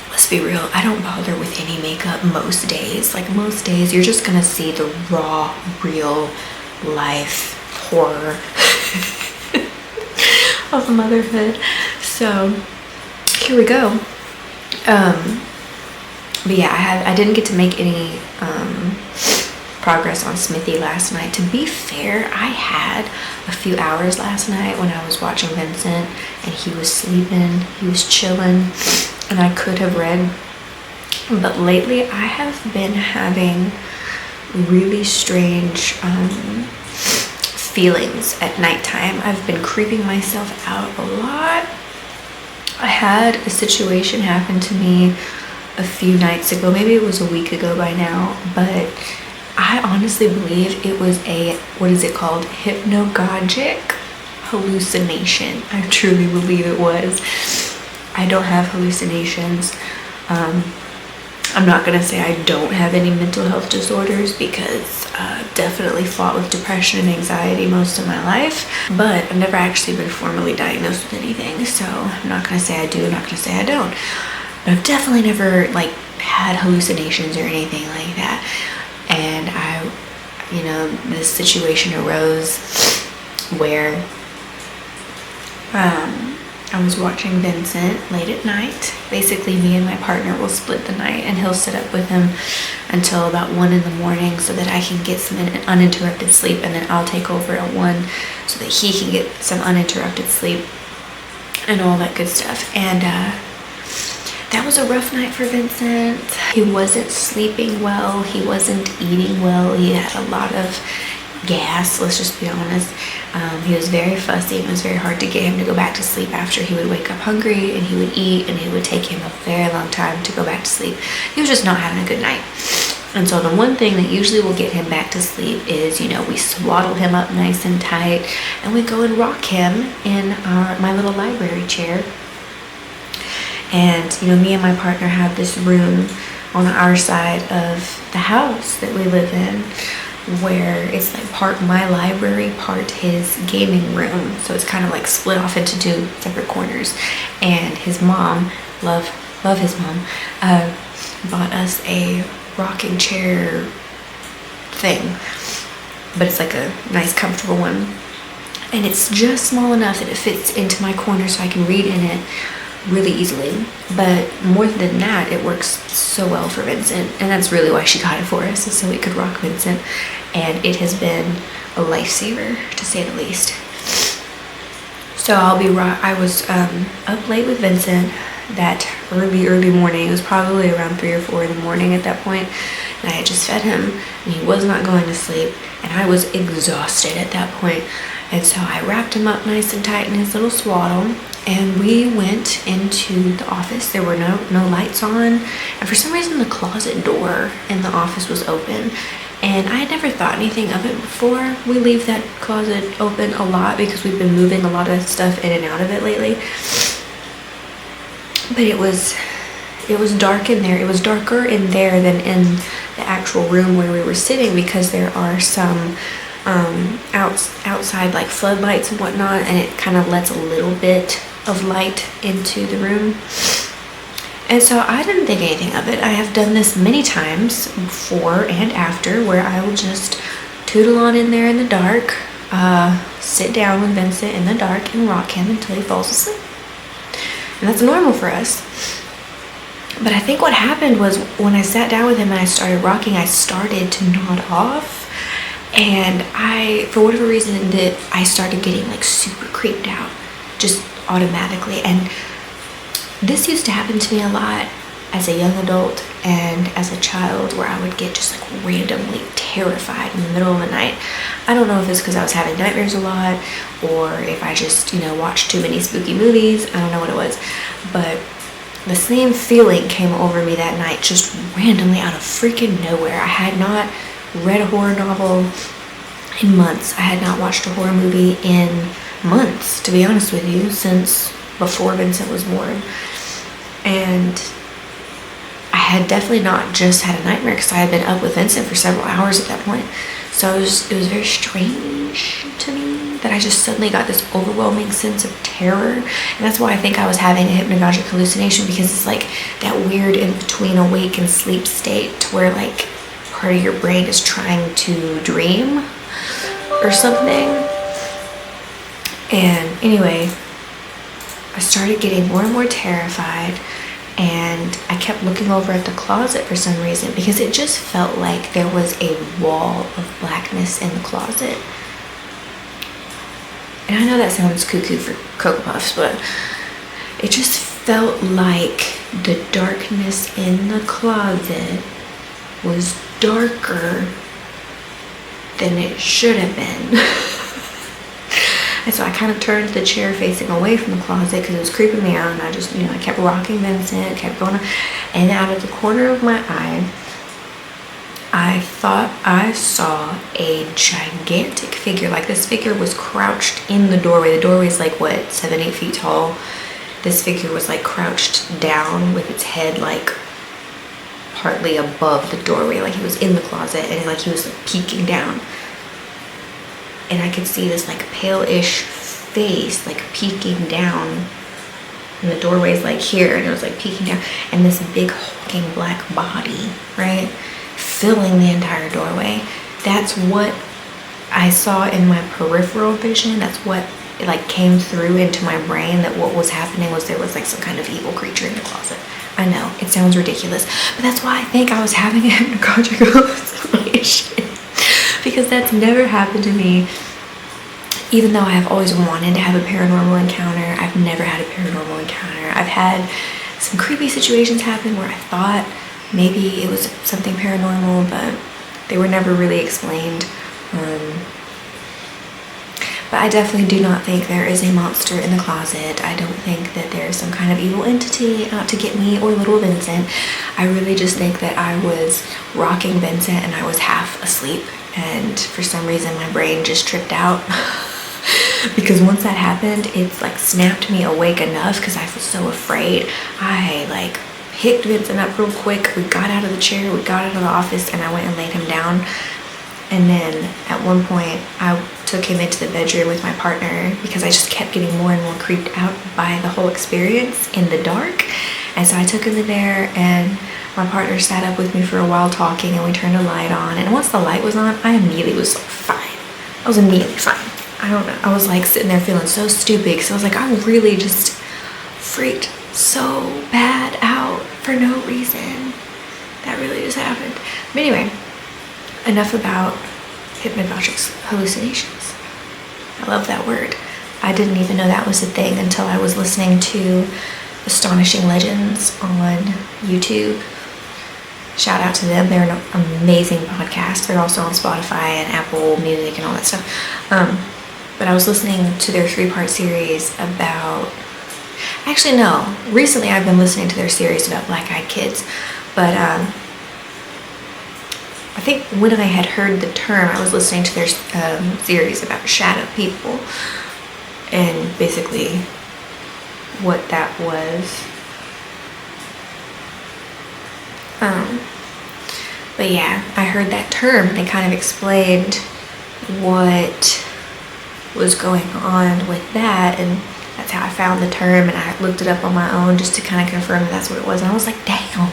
Let's be real, I don't bother with any makeup most days. Like most days you're just gonna see the raw, real life horror of motherhood. So here we go. But yeah, I didn't get to make any progress on Smithy last night. To be fair, I had a few hours last night when I was watching Vincent and he was sleeping, he was chilling, and I could have read. But lately I have been having really strange feelings at nighttime. I've been creeping myself out a lot. I had a situation happen to me a few nights ago, maybe it was a week ago by now, but I honestly believe it was a, what is it called, hypnagogic hallucination. I truly believe it was. I don't have hallucinations. I'm not gonna say I don't have any mental health disorders because definitely fought with depression and anxiety most of my life, but I've never actually been formally diagnosed with anything, so I'm not gonna say I do, I'm not gonna say I don't. I've definitely never like had hallucinations or anything like that. And this situation arose where I was watching Vincent late at night. Basically me and my partner will split the night and he'll sit up with him until about 1 in the morning so that I can get some uninterrupted sleep, and then I'll take over at 1 so that he can get some uninterrupted sleep and all that good stuff. And that was a rough night for Vincent. He wasn't sleeping well. He wasn't eating well. He had a lot of gas, let's just be honest. He was very fussy, and it was very hard to get him to go back to sleep after he would wake up hungry and he would eat, and it would take him a very long time to go back to sleep. He was just not having a good night. And so the one thing that usually will get him back to sleep is, we swaddle him up nice and tight and we go and rock him in my little library chair. And me and my partner have this room on our side of the house that we live in where it's like part my library, part his gaming room. So it's kind of like split off into 2 separate corners. And his mom, love his mom, bought us a rocking chair thing. But it's like a nice comfortable one. And it's just small enough that it fits into my corner so I can read in it really easily. But more than that, it works so well for Vincent, and that's really why she got it for us, is so we could rock Vincent. And it has been a lifesaver, to say the least. So I was up late with Vincent that early morning. It was probably around 3 or 4 in the morning at that point, and I had just fed him and he was not going to sleep, and I was exhausted at that point. And so I wrapped him up nice and tight in his little swaddle, and we went into the office. There were no lights on, and for some reason the closet door in the office was open, and I had never thought anything of it before. We leave that closet open a lot because we've been moving a lot of stuff in and out of it lately. But it was dark in there. It was darker in there than in the actual room where we were sitting, because there are some outside like floodlights and whatnot, and it kind of lets a little bit of light into the room. And so I didn't think anything of it. I have done this many times before and after, where I will just tootle on in there in the dark, sit down with Vincent in the dark and rock him until he falls asleep. And that's normal for us. But I think what happened was when I sat down with him and I started rocking, I started to nod off. And for whatever reason, I started getting like super creeped out, just automatically. And this used to happen to me a lot as a young adult and as a child, where I would get just like randomly terrified in the middle of the night. I don't know if it's because I was having nightmares a lot or if I just, watched too many spooky movies. I don't know what it was. But the same feeling came over me that night, just randomly out of freaking nowhere. I had not read a horror novel in months. I had not watched a horror movie in months, to be honest with you, since before Vincent was born. And I had definitely not just had a nightmare because I had been up with Vincent for several hours at that point. So it was very strange to me that I just suddenly got this overwhelming sense of terror. And that's why I think I was having a hypnagogic hallucination, because it's like that weird in between awake and sleep state where like part of your brain is trying to dream or something. And anyway, I started getting more and more terrified, and I kept looking over at the closet for some reason because it just felt like there was a wall of blackness in the closet. And I know that sounds cuckoo for Cocoa Puffs, but it just felt like the darkness in the closet was darker than it should have been. And so I kind of turned the chair facing away from the closet because it was creeping me out, and I just, I kept rocking Vincent, kept going on, and out of the corner of my eye, I thought I saw a gigantic figure. Like, this figure was crouched in the doorway. The doorway is like, 7-8 feet tall. This figure was like crouched down with its head like partly above the doorway, like he was in the closet, and like he was like peeking down. And I could see this like pale-ish face like peeking down, and the doorway's like here, and it was like peeking down, and this big hulking black body, right, filling the entire doorway. That's what I saw in my peripheral vision. That's what like came through into my brain, that what was happening was there was like some kind of evil creature in the closet. I know, it sounds ridiculous, but that's why I think I was having a hypnagogic hallucination. Because that's never happened to me. Even though I have always wanted to have a paranormal encounter, I've never had a paranormal encounter. I've had some creepy situations happen where I thought maybe it was something paranormal, but they were never really explained. But I definitely do not think there is a monster in the closet. I don't think that there's some kind of evil entity out to get me or little Vincent. I really just think that I was rocking Vincent and I was half asleep, and for some reason my brain just tripped out. Because once that happened, it like snapped me awake enough because I was so afraid. I like picked Vincent up real quick. We got out of the chair, we got out of the office, and I went and laid him down. And then at one point I took him into the bedroom with my partner because I just kept getting more and more creeped out by the whole experience in the dark. And so I took him in there, and my partner sat up with me for a while talking, and we turned a light on. And once the light was on, I immediately was fine. I was immediately fine. I don't know. I was like sitting there feeling so stupid because I was like, I really just freaked so bad out for no reason. That really just happened. But anyway, enough about hypnagogic hallucinations. I love that word. I didn't even know that was a thing until I was listening to Astonishing Legends on YouTube. Shout out to them. They're an amazing podcast. They're also on Spotify and Apple Music and all that stuff. But I was listening to their 3-part series about... Actually, no. Recently, I've been listening to their series about black-eyed kids. But I think when I had heard the term, I was listening to their series about shadow people. And basically what that was. But yeah, I heard that term. They kind of explained what was going on with that, and that's how I found the term, and I looked it up on my own just to kind of confirm that that's what it was. And I was like, damn,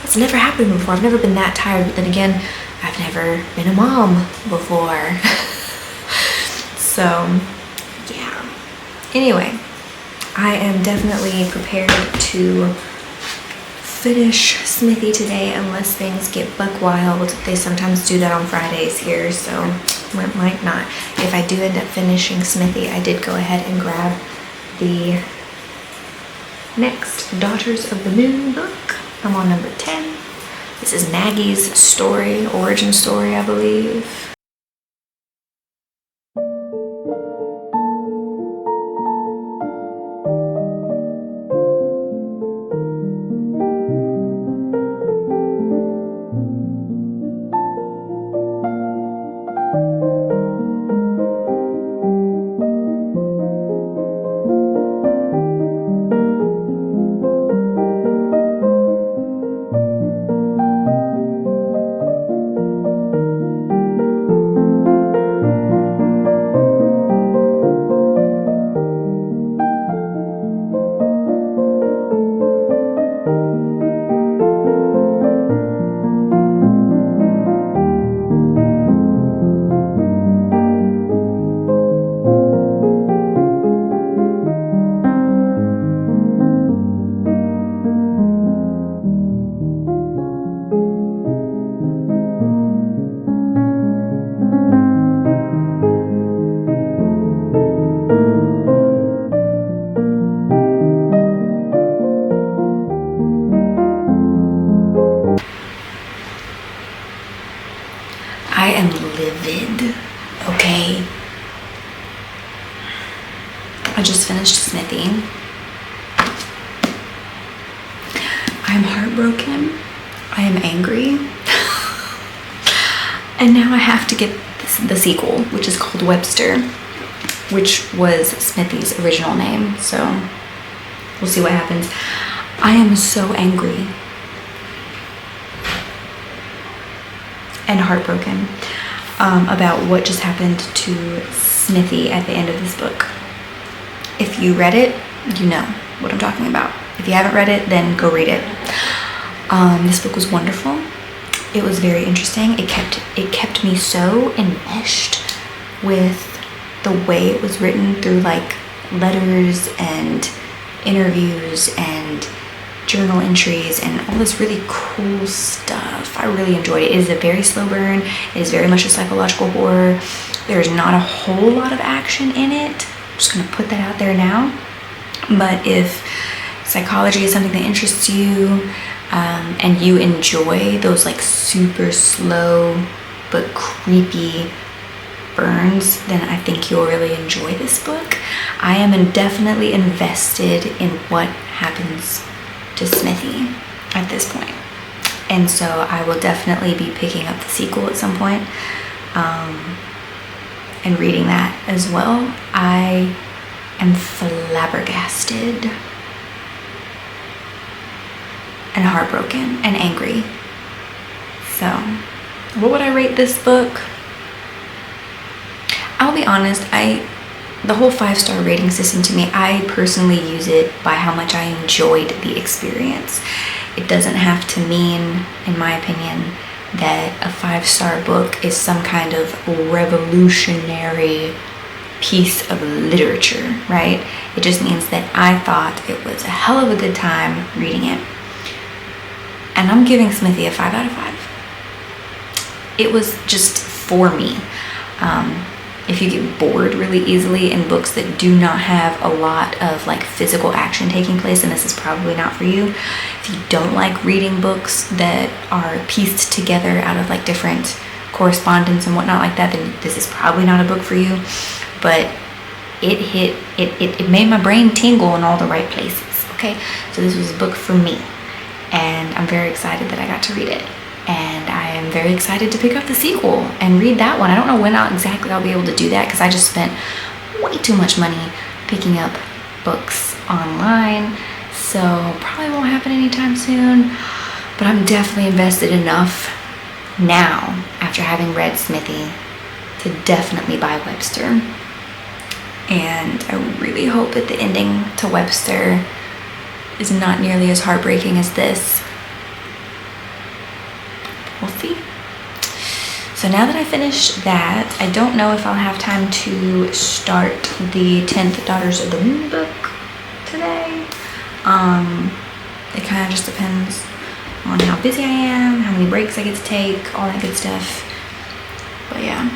that's never happened before. I've never been that tired, but then again, I've never been a mom before. So yeah, anyway, I am definitely prepared to finish Smithy today unless things get buck wild. They sometimes do that on Fridays here, so it might not. If I do end up finishing Smithy, I did go ahead and grab the next Daughters of the Moon book. I'm on number 10. This is Maggie's story, origin story, I believe. I am livid, okay? I just finished Smithy. I am heartbroken. I am angry. And now I have to get the sequel, which is called Webster, which was Smithy's original name. So we'll see what happens. I am so angry and heartbroken about what just happened to Smithy at the end of this book. If you read it, you know what I'm talking about. If you haven't read it, then go read it. This book was wonderful. It was very interesting. It kept me so enmeshed with the way it was written through like letters and interviews and journal entries and all this really cool stuff. I really enjoyed it. It is a very slow burn. It is very much a psychological horror. There's not a whole lot of action in it. I'm just gonna put that out there now. But if psychology is something that interests you and you enjoy those like super slow but creepy burns, then I think you'll really enjoy this book. I am definitely invested in what happens to Smithy at this point, and so I will definitely be picking up the sequel at some point and reading that as well. I am flabbergasted and heartbroken and angry. So what would I rate this book? I'll be honest, the whole 5-star rating system, to me, I personally use it by how much I enjoyed the experience. It doesn't have to mean, in my opinion, that a 5-star book is some kind of revolutionary piece of literature, right? It just means that I thought it was a hell of a good time reading it. And I'm giving Smithy a 5 out of 5. It was just for me. If you get bored really easily in books that do not have a lot of like physical action taking place, then this is probably not for you. If you don't like reading books that are pieced together out of like different correspondence and whatnot like that, then this is probably not a book for you. But it made my brain tingle in all the right places, okay? So this was a book for me, and I'm very excited that I got to read it. And I am very excited to pick up the sequel and read that one. I don't know when exactly I'll be able to do that, because I just spent way too much money picking up books online. So probably won't happen anytime soon. But I'm definitely invested enough now, after having read Smithy, to definitely buy Webster. And I really hope that the ending to Webster is not nearly as heartbreaking as this. We'll see. So now that I finished that, I don't know if I'll have time to start the 10th Daughters of the Moon book today. It kind of just depends on how busy I am, how many breaks I get to take, all that good stuff. But yeah,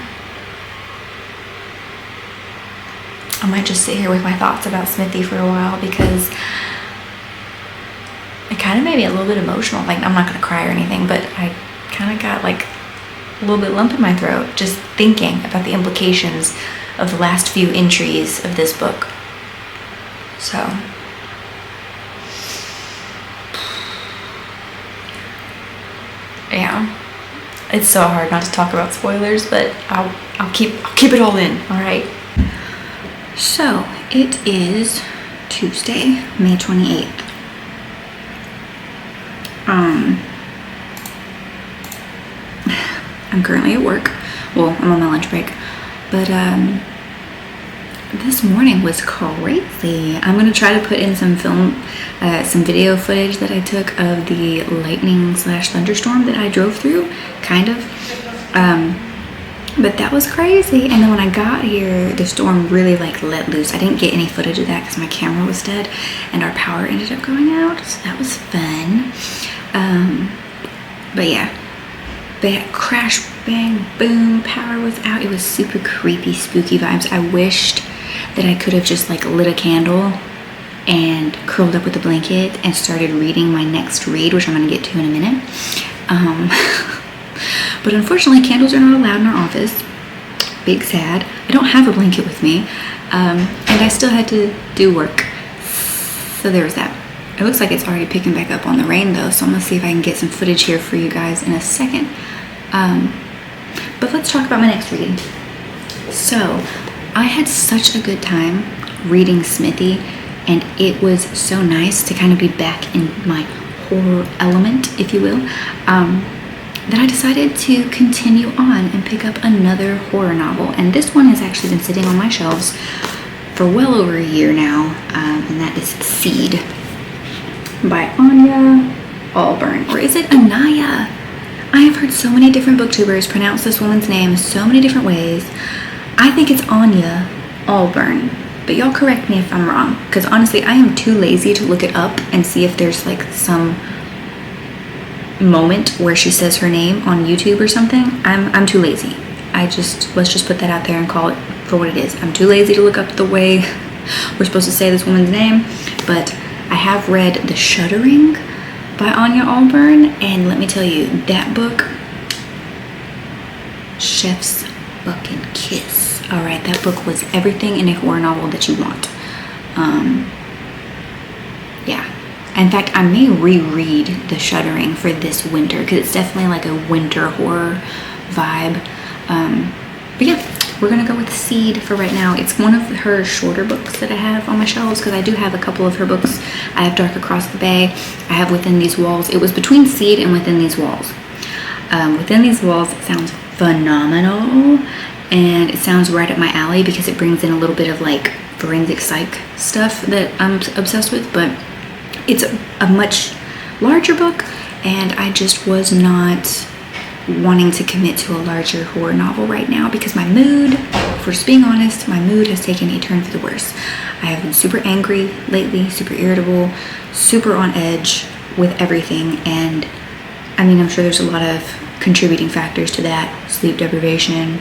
I might just sit here with my thoughts about Smithy for a while, because it kind of made me a little bit emotional. Like, I'm not gonna cry or anything, but I kind of got like a little bit lump in my throat just thinking about the implications of the last few entries of this book. So, yeah, it's so hard not to talk about spoilers, but I'll keep it all in. All right. So it is Tuesday, May 28th. I'm currently at work. Well, I'm on my lunch break, but this morning was crazy. I'm gonna try to put in some some video footage that I took of the lightning / thunderstorm that I drove through, kind of. But that was crazy. And then when I got here, the storm really like let loose. I didn't get any footage of that because my camera was dead, and our power ended up going out. So that was fun. But yeah. Crash, bang, boom, power was out. It was super creepy, spooky vibes. I wished that I could have just like lit a candle and curled up with a blanket and started reading my next read, which I'm going to get to in a minute. But unfortunately, candles are not allowed in our office. Big sad. I don't have a blanket with me. And I still had to do work. So there was that. It looks like it's already picking back up on the rain though, so I'm gonna see if I can get some footage here for you guys in a second. But let's talk about my next read. So, I had such a good time reading Smithy, and it was so nice to kind of be back in my horror element, if you will, that I decided to continue on and pick up another horror novel. And this one has actually been sitting on my shelves for well over a year now, and that is Seed by Anya Allburn, or is it Anaya? I have heard so many different booktubers pronounce this woman's name so many different ways. I think it's Anya Allburn, but y'all correct me if I'm wrong, because honestly I am too lazy to look it up and see if there's like some moment where she says her name on YouTube or something. I'm too lazy. Let's just put that out there and call it for what it is. I'm too lazy to look up the way we're supposed to say this woman's name, but I have read The Shuddering by Anya Allburn, and let me tell you, that book, chef's fucking kiss. All right, that book was everything in a horror novel that you want. Yeah. In fact, I may reread The Shuddering for this winter, because it's definitely like a winter horror vibe. But yeah, we're gonna go with Seed for right now. It's one of her shorter books that I have on my shelves, because I do have a couple of her books. I have Dark Across the Bay. I have Within These Walls. It was between Seed and Within These Walls. Within These Walls, it sounds phenomenal, and it sounds right up my alley because it brings in a little bit of like forensic psych stuff that I'm obsessed with, but it's a much larger book, and I just was not wanting to commit to a larger horror novel right now because my mood, for just being honest, my mood has taken a turn for the worse. I have been super angry lately, super irritable, super on edge with everything, and I mean, I'm sure there's a lot of contributing factors to that. Sleep deprivation,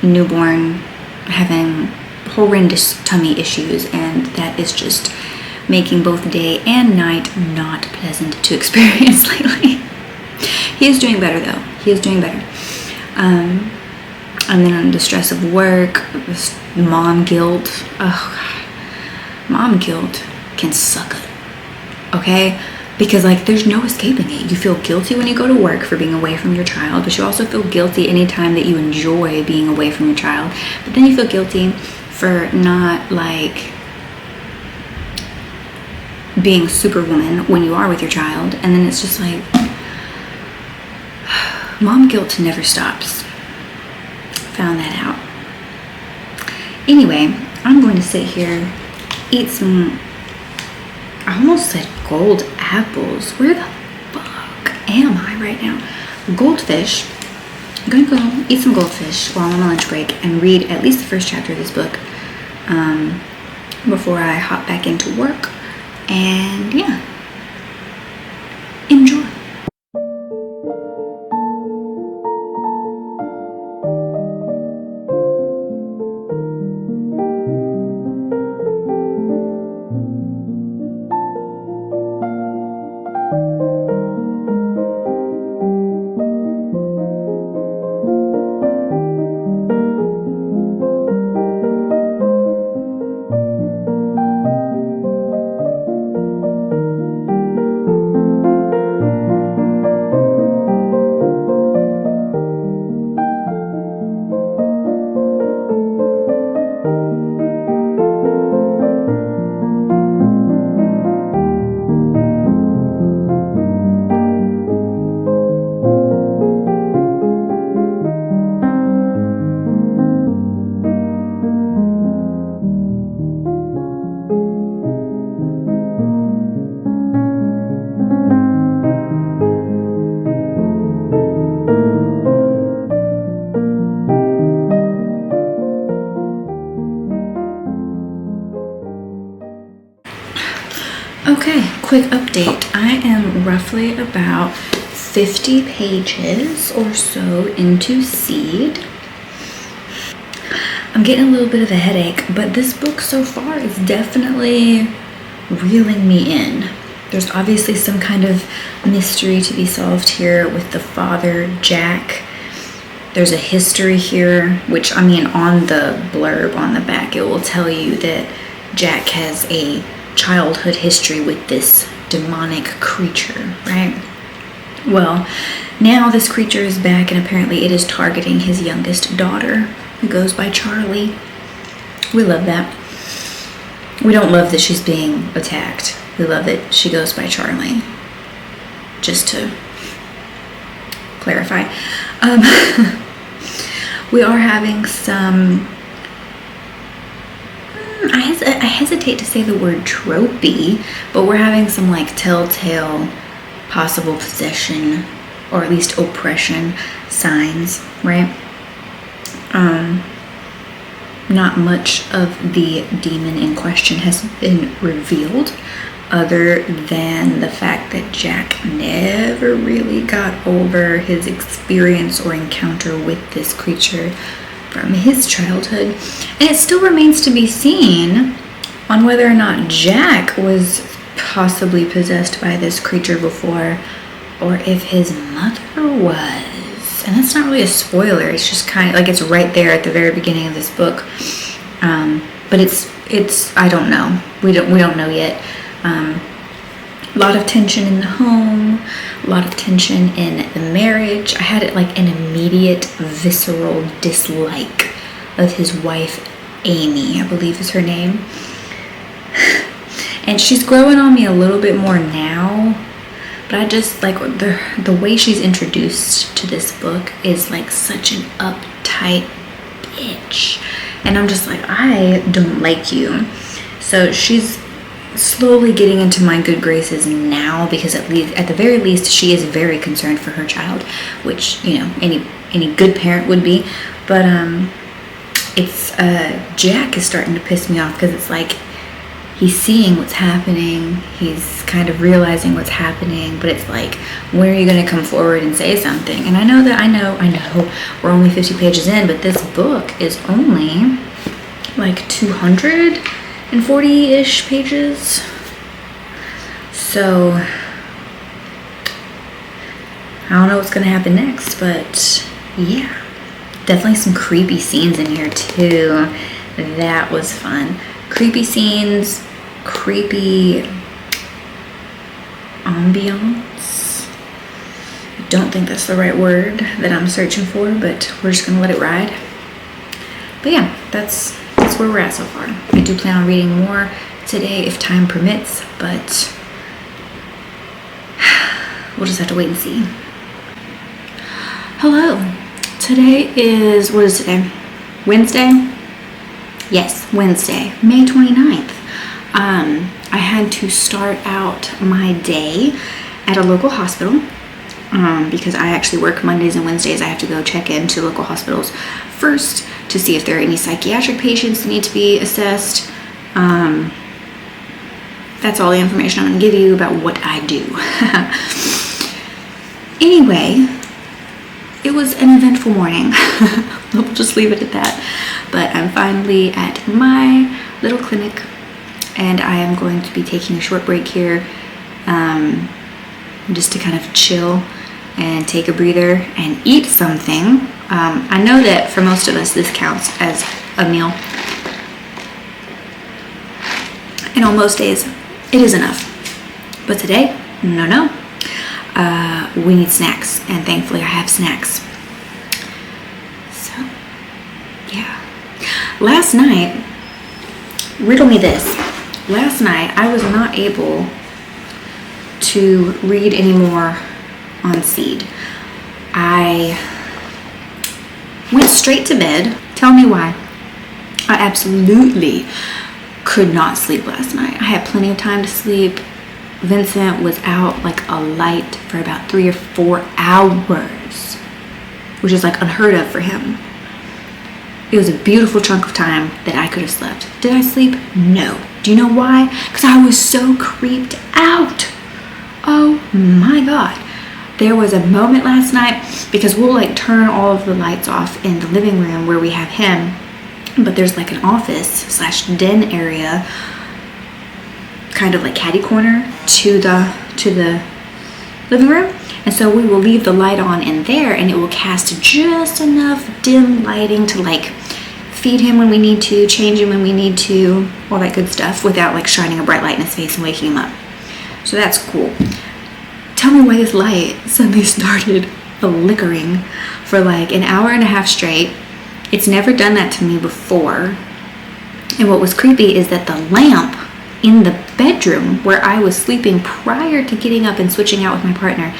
newborn, having horrendous tummy issues, and that is just making both day and night not pleasant to experience lately. He is doing better though. He is doing better. And then on the stress of work, this mom guilt. Oh God. Mom guilt can suck it. Okay? Because like there's no escaping it. You feel guilty when you go to work for being away from your child, but you also feel guilty anytime that you enjoy being away from your child. But then you feel guilty for not like being superwoman when you are with your child, and then it's just like mom guilt never stops. Found that out. Anyway, I'm going to sit here, eat some, I almost said gold apples. Where the fuck am I right now? Goldfish. I'm gonna go eat some goldfish while I'm on my lunch break and read at least the first chapter of this book before I hop back into work. And yeah, enjoy. Okay, quick update. I am roughly about 50 pages or so into Seed. I'm getting a little bit of a headache, but this book so far is definitely reeling me in. There's obviously some kind of mystery to be solved here with the father, Jack. There's a history here, which, I mean, on the blurb on the back, it will tell you that Jack has a childhood history with this demonic creature, right? Well, now this creature is back, and apparently it is targeting his youngest daughter, who goes by Charlie. We love that. We don't love that she's being attacked. We love that she goes by Charlie. Just to clarify. We are having some... I hesitate to say the word tropey, but we're having some like telltale possible possession, or at least oppression signs, right? Not much of the demon in question has been revealed, other than the fact that Jack never really got over his experience or encounter with this creature from his childhood. And it still remains to be seen on whether or not Jack was possibly possessed by this creature before, or if his mother was. And that's not really a spoiler, it's just kind of like it's right there at the very beginning of this book. But it's I don't know. We don't know yet. A lot of tension in the home, a lot of tension in the marriage. I had like an immediate visceral dislike of his wife, Amy, I believe is her name. And she's growing on me a little bit more now, but I just like the way she's introduced to this book is like such an uptight bitch. And I'm just like, I don't like you. So she's slowly getting into my good graces now, because at the very least she is very concerned for her child, which, you know, any good parent would be. But it's Jack is starting to piss me off, because it's like he's seeing what's happening, he's kind of realizing what's happening, but it's like, when are you going to come forward and say something? And I know we're only 50 pages in, but this book is only like 240-ish pages. So I don't know what's going to happen next, but yeah, definitely some creepy scenes in here too. That was fun. Creepy scenes, creepy ambiance. I don't think that's the right word that I'm searching for, but we're just gonna let it ride. But yeah, that's where we're at so far. I do plan on reading more today if time permits, but we'll just have to wait and see. Hello. Today is, what is today? Wednesday? Yes, Wednesday, May 29th. I had to start out my day at a local hospital because I actually work Mondays and Wednesdays. I have to go check into local hospitals first to see if there are any psychiatric patients that need to be assessed. That's all the information I'm going to give you about what I do. Anyway, it was an eventful morning. We'll just leave it at that. But I'm finally at my little clinic, and I am going to be taking a short break here just to kind of chill and take a breather and eat something. I know that for most of us this counts as a meal, and on most days it is enough, but today, no. We need snacks, and thankfully I have snacks. So yeah, last night, riddle me this, last night I was not able to read anymore on Seed. I went straight to bed. Tell me why. I absolutely could not sleep last night. I had plenty of time to sleep. Vincent was out like a light for about 3 or 4 hours, which is like unheard of for him. It was a beautiful chunk of time that I could have slept. Did I sleep? No. Do you know why? Because I was so creeped out. Oh my God. There was a moment last night, because we'll like turn all of the lights off in the living room where we have him, but there's like an office / den area, kind of like catty corner to the living room. And so we will leave the light on in there, and it will cast just enough dim lighting to like feed him when we need to, change him when we need to, all that good stuff, without like shining a bright light in his face and waking him up. So that's cool. Tell me why this light suddenly started flickering for like an hour and a half straight. It's never done that to me before. And what was creepy is that the lamp in the bedroom where I was sleeping prior to getting up and switching out with my partner,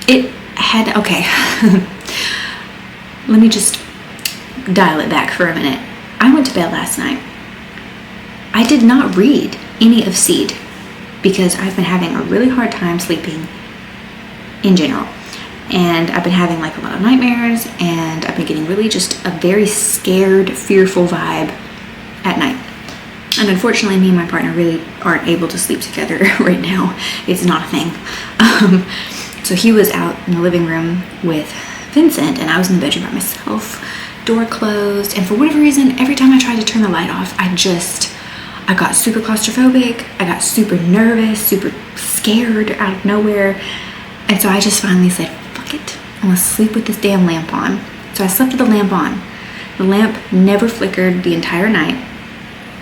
it had, okay, let me just dial it back for a minute. I went to bed last night. I did not read any of Seed because I've been having a really hard time sleeping in general. And I've been having like a lot of nightmares, and I've been getting really just a very scared, fearful vibe at night. And unfortunately, me and my partner really aren't able to sleep together right now. It's not a thing. So he was out in the living room with Vincent, and I was in the bedroom by myself, door closed. And for whatever reason, every time I tried to turn the light off, I got super claustrophobic. I got super nervous, super scared out of nowhere. And so I just finally said, fuck it, I'm gonna sleep with this damn lamp on. So I slept with the lamp on. The lamp never flickered the entire night.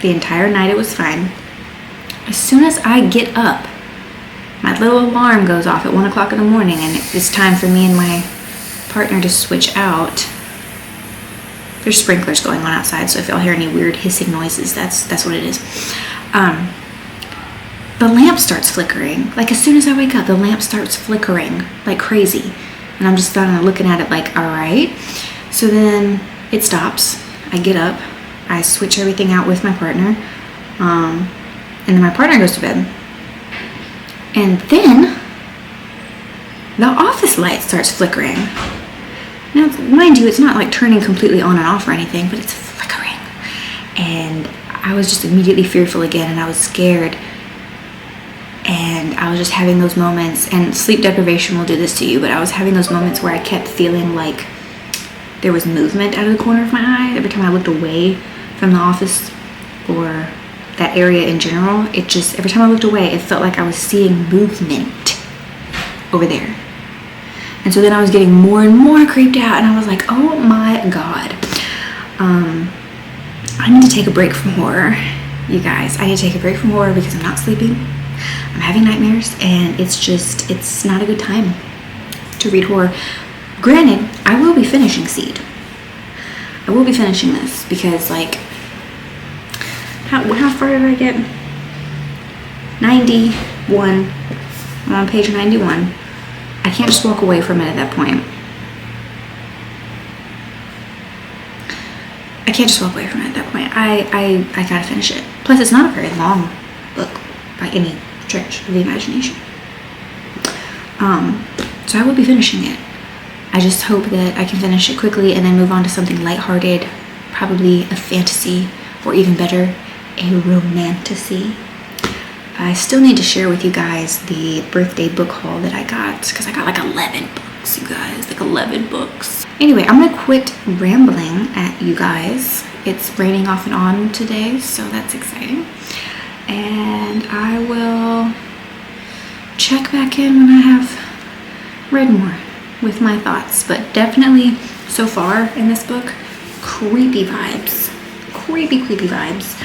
The entire night it was fine. As soon as I get up, my little alarm goes off at 1 o'clock in the morning, and it's time for me and my partner to switch out. There's sprinklers going on outside, so if y'all hear any weird hissing noises, that's what it is. The lamp starts flickering. Like as soon as I wake up, the lamp starts flickering like crazy. And I'm just kind of looking at it like, all right. So then it stops. I get up. I switch everything out with my partner. And then my partner goes to bed. And then the office light starts flickering. Now, mind you, it's not like turning completely on and off or anything, but it's flickering. And I was just immediately fearful again, and I was scared. And I was just having those moments, and sleep deprivation will do this to you, but I was having those moments where I kept feeling like there was movement out of the corner of my eye. Every time I looked away from the office or that area in general, every time I looked away, it felt like I was seeing movement over there. And so then I was getting more and more creeped out, and I was like, oh my God. I need to take a break from horror, you guys. I need to take a break from horror because I'm not sleeping. I'm having nightmares, and it's not a good time to read horror. Granted, I will be finishing Seed. I will be finishing this because, like, how far did I get? 91. I'm on page 91. I can't just walk away from it at that point. I can't just walk away from it at that point. I gotta finish it. Plus, it's not a very long book by any stretch of the imagination. So I will be finishing it. I just hope that I can finish it quickly and then move on to something lighthearted, probably a fantasy, or even better, a romantasy. I still need to share with you guys the birthday book haul that I got, because I got like 11 books, you guys, like 11 books. Anyway, I'm gonna quit rambling at you guys. It's raining off and on today, so that's exciting. And I will check back in when I have read more with my thoughts. But definitely, so far in this book, creepy vibes. Creepy vibes.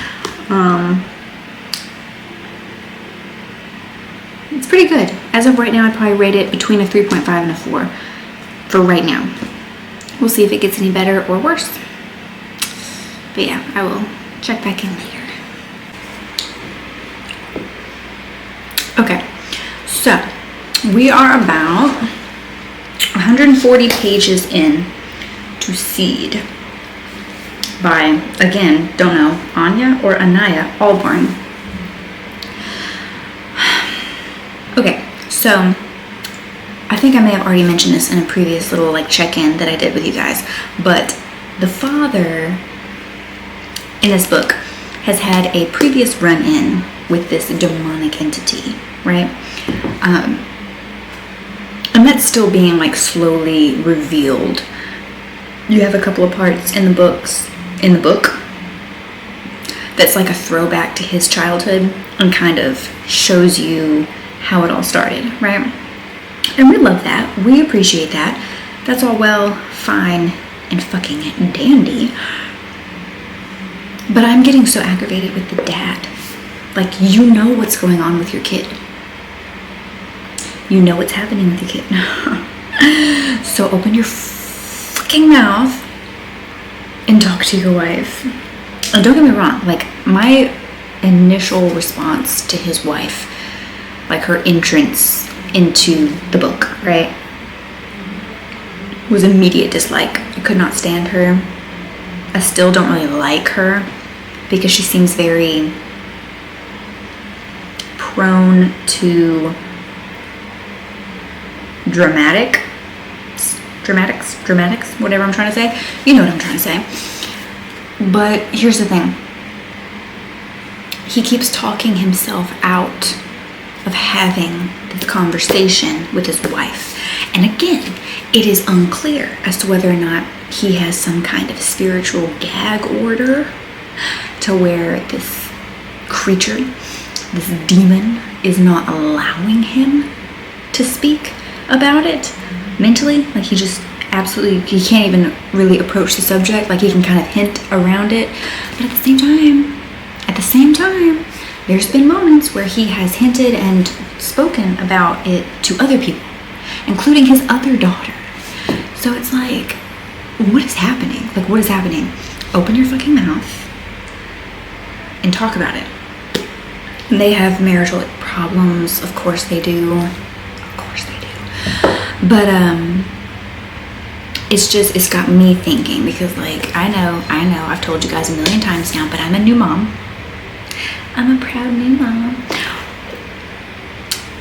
It's pretty good. As of right now, I'd probably rate it between a 3.5 and a 4 for right now. We'll see if it gets any better or worse. But yeah, I will check back in later. Okay, so we are about 140 pages in to Seed by, again, don't know, Anya or Anaya Allborn. Okay, so I think I may have already mentioned this in a previous little like check-in that I did with you guys, but the father in this book has had a previous run-in with this demonic entity, right? And that's still being like slowly revealed. You have a couple of parts in the book that's like a throwback to his childhood and kind of shows you how it all started, right? And we love that. We appreciate that. That's all well, fine, and fucking dandy. But I'm getting so aggravated with the dad. Like, you know what's going on with your kid. You know what's happening with your kid. So open your fucking mouth and talk to your wife. And don't get me wrong, like, my initial response to his wife, like her entrance into the book, right, was immediate dislike. I could not stand her. I still don't really like her because she seems very prone to dramatics, whatever I'm trying to say. You know what I'm trying to say. But here's the thing. He keeps talking himself out of having the conversation with his wife. And again, it is unclear as to whether or not he has some kind of spiritual gag order to where this creature, this demon, is not allowing him to speak about it mentally. Like, he just absolutely, he can't even really approach the subject. Like, he can kind of hint around it, but at the same time, there's been moments where he has hinted and spoken about it to other people, including his other daughter. So it's like, what is happening? Like, what is happening? Open your fucking mouth and talk about it. And they have marital problems. Of course they do. Of course they do. But it's got me thinking, because like, I know, I've told you guys a million times now, but I'm a new mom. I'm a proud new mom.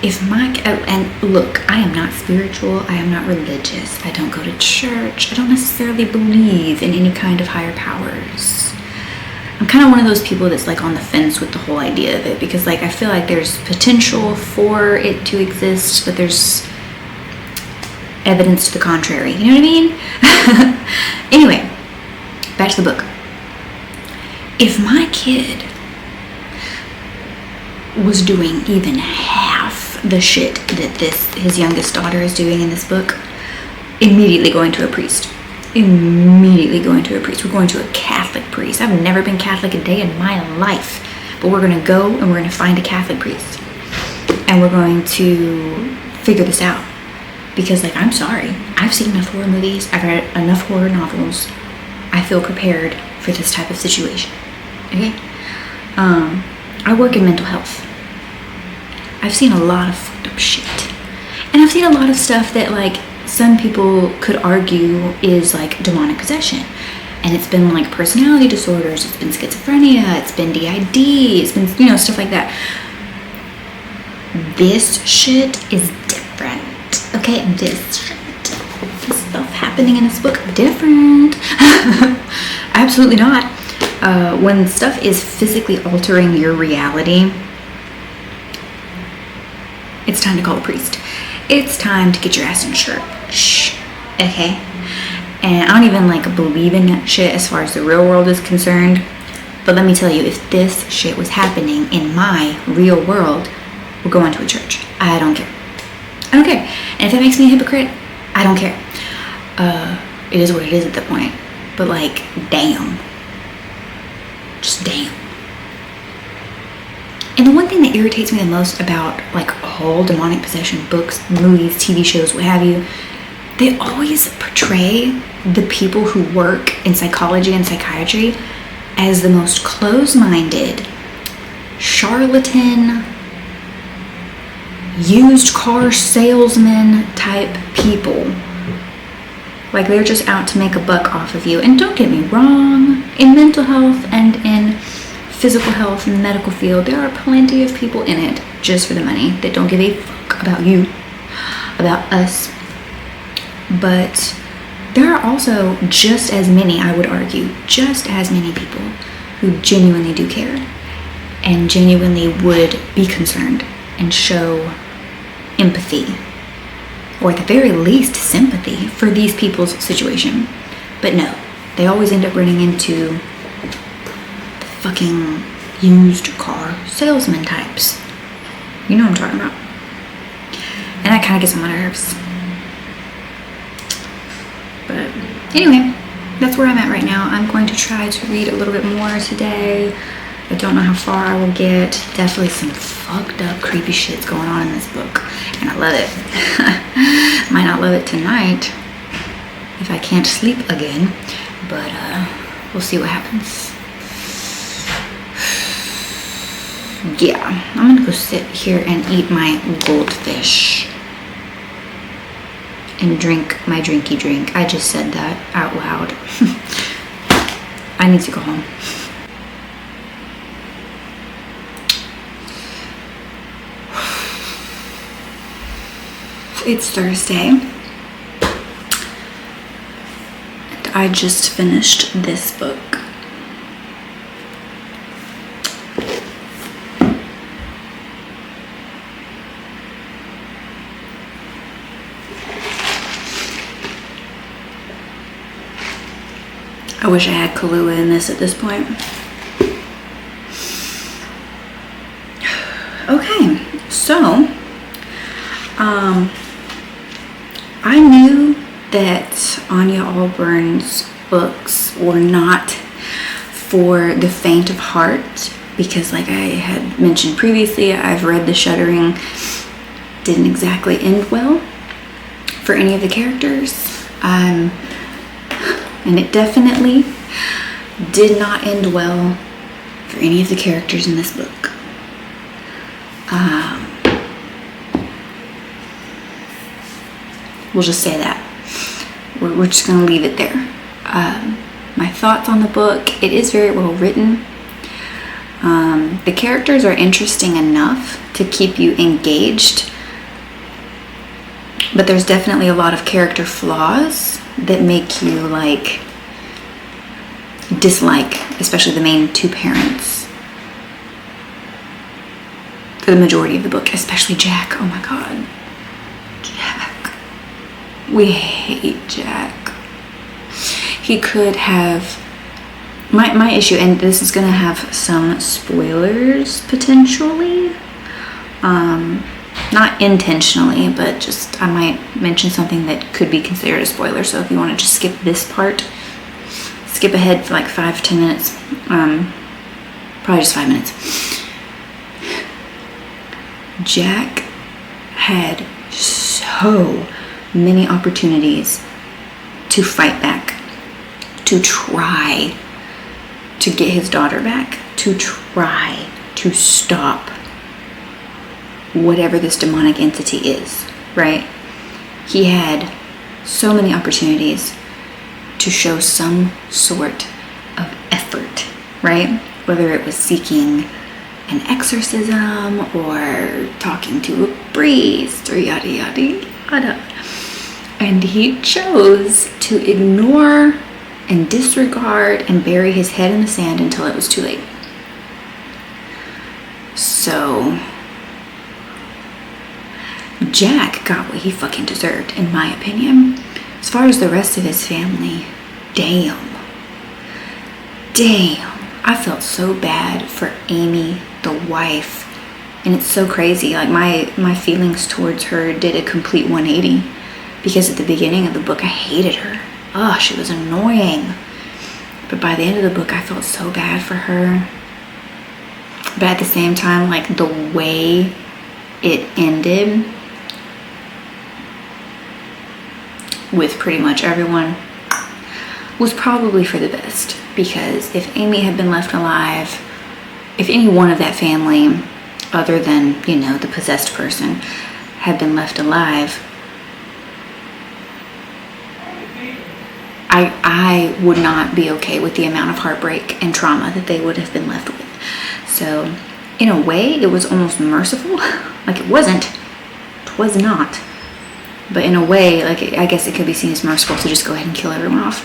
And look, I am not spiritual. I am not religious. I don't go to church. I don't necessarily believe in any kind of higher powers. I'm kind of one of those people that's like on the fence with the whole idea of it, because like, I feel like there's potential for it to exist, but there's evidence to the contrary. You know what I mean? Anyway, back to the book. If my kid was doing even half the shit that his youngest daughter is doing in this book, immediately going to a priest. Immediately going to a priest. We're going to a Catholic priest. I've never been Catholic a day in my life, but we're going to go and we're going to find a Catholic priest, and we're going to figure this out. Because like, I'm sorry, I've seen enough horror movies, I've read enough horror novels. I feel prepared for this type of situation. Okay? I work in mental health. I've seen a lot of fucked up shit. And I've seen a lot of stuff that like, some people could argue is like demonic possession. And it's been like personality disorders, it's been schizophrenia, it's been DID, it's been, you know, stuff like that. This shit is different. Okay, this stuff happening in this book, different. Absolutely not. When stuff is physically altering your reality, it's time to call a priest. It's time to get your ass in church. Okay? And I don't even like believe in that shit as far as the real world is concerned. But let me tell you, if this shit was happening in my real world, we're going to a church. I don't care. I don't care. And if it makes me a hypocrite, I don't care. It is what it is at that point. But like, damn. Just damn. And the one thing that irritates me the most about like all demonic possession books, movies, TV shows, what have you, they always portray the people who work in psychology and psychiatry as the most close-minded, charlatan, used car salesman type people. Like, they're just out to make a buck off of you. And don't get me wrong, in mental health and in physical health and the medical field, there are plenty of people in it just for the money that don't give a fuck about you, about us. But there are also just as many, I would argue, just as many people who genuinely do care and genuinely would be concerned and show empathy, or at the very least sympathy, for these people's situation. But no, they always end up running into the fucking used car salesman types. You know what I'm talking about. And that kind of gets on my nerves. But anyway, that's where I'm at right now. I'm going to try to read a little bit more today. I don't know how far I will get. Definitely some fucked up, creepy shit's going on in this book. And I love it. Might not love it tonight if I can't sleep again. But we'll see what happens. Yeah, I'm gonna go sit here and eat my goldfish. And drink my drinky drink. I just said that out loud. I need to go home. It's Thursday, and I just finished this book. I wish I had Kahlua in this at this point. Okay, so I knew that Anya Alburn's books were not for the faint of heart because, like I had mentioned previously, I've read The Shuddering. Didn't exactly end well for any of the characters. And it definitely did not end well for any of the characters in this book. We'll just say that. We're just going to leave it there. My thoughts on the book: it is very well written. The characters are interesting enough to keep you engaged, but there's definitely a lot of character flaws that make you dislike, especially the main two parents, for the majority of the book, especially Jack. Oh my god, Jack. We hate Jack. He could have, my issue, and this is gonna have some spoilers potentially, not intentionally, but just I might mention something that could be considered a spoiler. So if you want to just skip this part, skip ahead for like 5-10 minutes, probably just 5 minutes. Jack had so many opportunities to fight back, to try to get his daughter back, to try to stop whatever this demonic entity is, right? He had so many opportunities to show some sort of effort, right? Whether it was seeking an exorcism or talking to a priest or yada yada yada. And he chose to ignore and disregard and bury his head in the sand until it was too late. So Jack got what he fucking deserved, in my opinion. As far as the rest of his family, damn, I felt so bad for Amy, the wife. And it's so crazy, like my feelings towards her did a complete 180, because at the beginning of the book I hated her. Oh, she was annoying. But by the end of the book I felt so bad for her. But at the same time, like, the way it ended with pretty much everyone was probably for the best, because if Amy had been left alive, if any one of that family, other than, you know, the possessed person, had been left alive, I would not be okay with the amount of heartbreak and trauma that they would have been left with. So in a way, it was almost merciful. Like, it wasn't. It was not. But in a way, like, I guess it could be seen as merciful to just go ahead and kill everyone off.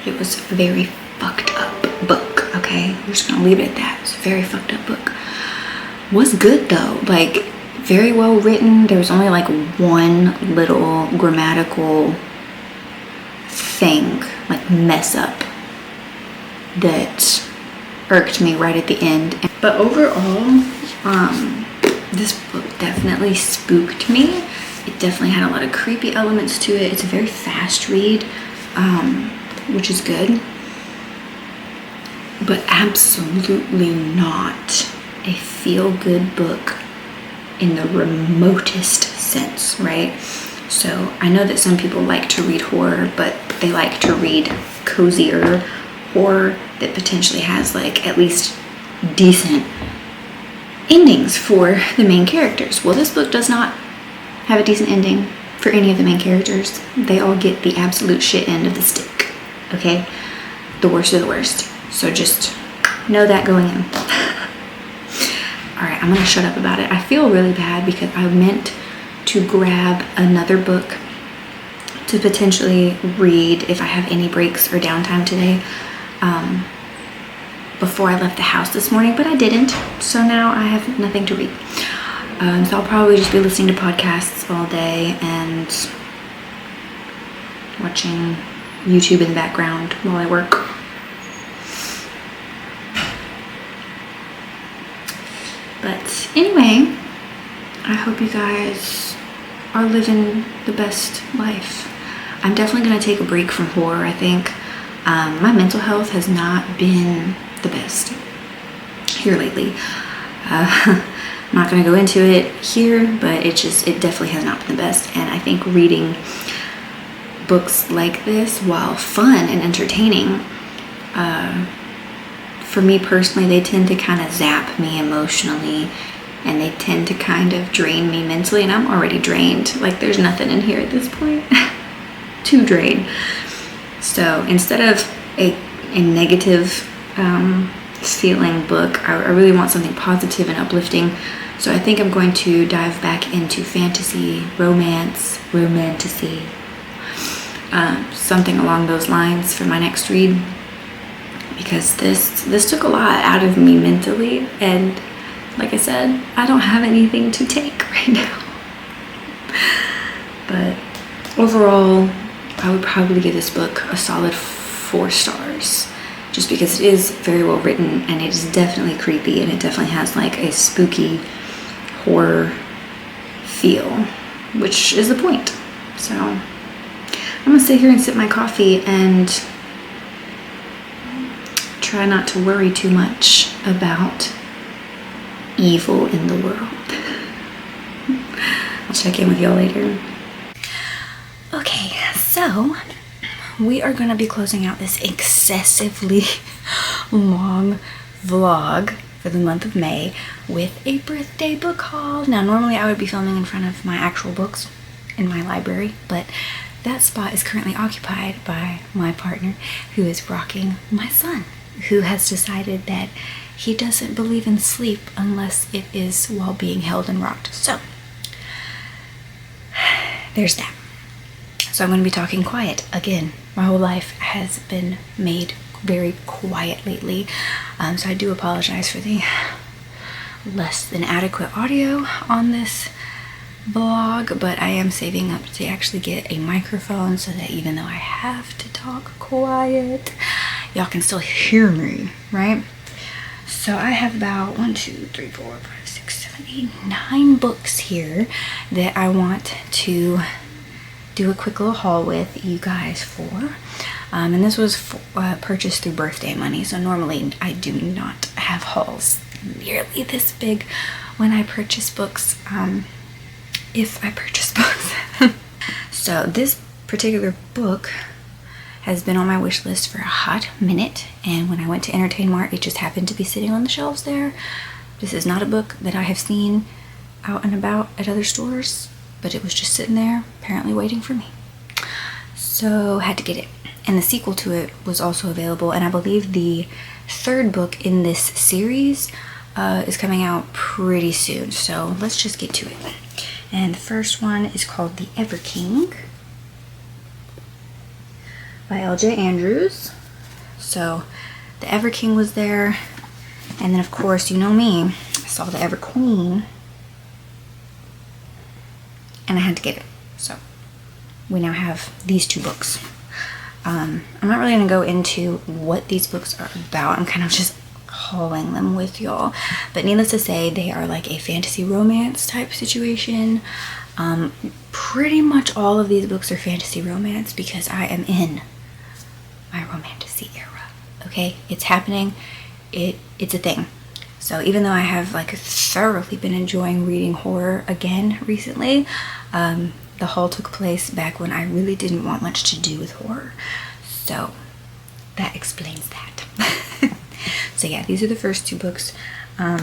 It was a very fucked up book, okay? We're just gonna leave it at that. It's a very fucked up book. Was good though, like, very well written. There was only like one little grammatical thing, like mess up, that irked me right at the end. But overall, this book definitely spooked me. It definitely had a lot of creepy elements to it. It's a very fast read, which is good, but absolutely not a feel-good book in the remotest sense, right? So I know that some people like to read horror, but they like to read cozier horror that potentially has like at least decent endings for the main characters. Well, this book does not have a decent ending for any of the main characters. They all get the absolute shit end of the stick, okay? The worst of the worst. So just know that going in. All right, I'm gonna shut up about it. I feel really bad because I meant to grab another book to potentially read if I have any breaks or downtime today, before I left the house this morning, but I didn't. So now I have nothing to read. So I'll probably just be listening to podcasts all day and watching YouTube in the background while I work. But anyway, I hope you guys are living the best life. I'm definitely going to take a break from horror, I think. My mental health has not been the best here lately. I'm not going to go into it here, but it definitely has not been the best. And I think reading books like this, while fun and entertaining, for me personally, they tend to kind of zap me emotionally, and they tend to kind of drain me mentally, and I'm already drained. Like, there's nothing in here at this point to drain. So instead of a negative feeling book, I really want something positive and uplifting. So I think I'm going to dive back into fantasy, romance, romantasy, something along those lines for my next read, because this took a lot out of me mentally, and like I said, I don't have anything to take right now. But overall, I would probably give this book a solid 4 stars, just because it is very well written, and it is definitely creepy, and it definitely has like a spooky horror feel, which is the point. So I'm gonna sit here and sip my coffee and try not to worry too much about evil in the world. I'll check in with y'all later. Okay, so we are going to be closing out this excessively long vlog for the month of May with a birthday book haul. Now, normally I would be filming in front of my actual books in my library, but that spot is currently occupied by my partner, who is rocking my son, who has decided that he doesn't believe in sleep unless it is while being held and rocked. So there's that. So I'm going to be talking quiet again. My whole life has been made very quiet lately, so I do apologize for the less than adequate audio on this vlog, but I am saving up to actually get a microphone so that even though I have to talk quiet, y'all can still hear me, right? So I have about 1, 2, 3, 4, 5, 6, 7, 8, 9 books here that I want to do a quick little haul with you guys for. And this was purchased through birthday money, so normally I do not have hauls nearly this big when I purchase books, if I purchase books. So this particular book has been on my wish list for a hot minute, and when I went to Entertain Mart, it just happened to be sitting on the shelves there. This is not a book that I have seen out and about at other stores, but it was just sitting there, apparently waiting for me. So had to get it. And the sequel to it was also available, and I believe the 3rd book in this series is coming out pretty soon. So let's just get to it. And the first one is called The Ever King by L.J. Andrews. So The Ever King was there, and then of course, you know me, I saw The Ever Queen, and I had to get it. So we now have these two books. I'm not really gonna go into what these books are about. I'm kind of just hauling them with y'all, but needless to say, they are like a fantasy romance type situation. Pretty much all of these books are fantasy romance because I am in my romantasy era. Okay, it's happening. It's a thing. So even though I have like thoroughly been enjoying reading horror again recently, the haul took place back when I really didn't want much to do with horror. So that explains that. So yeah, these are the first two books. I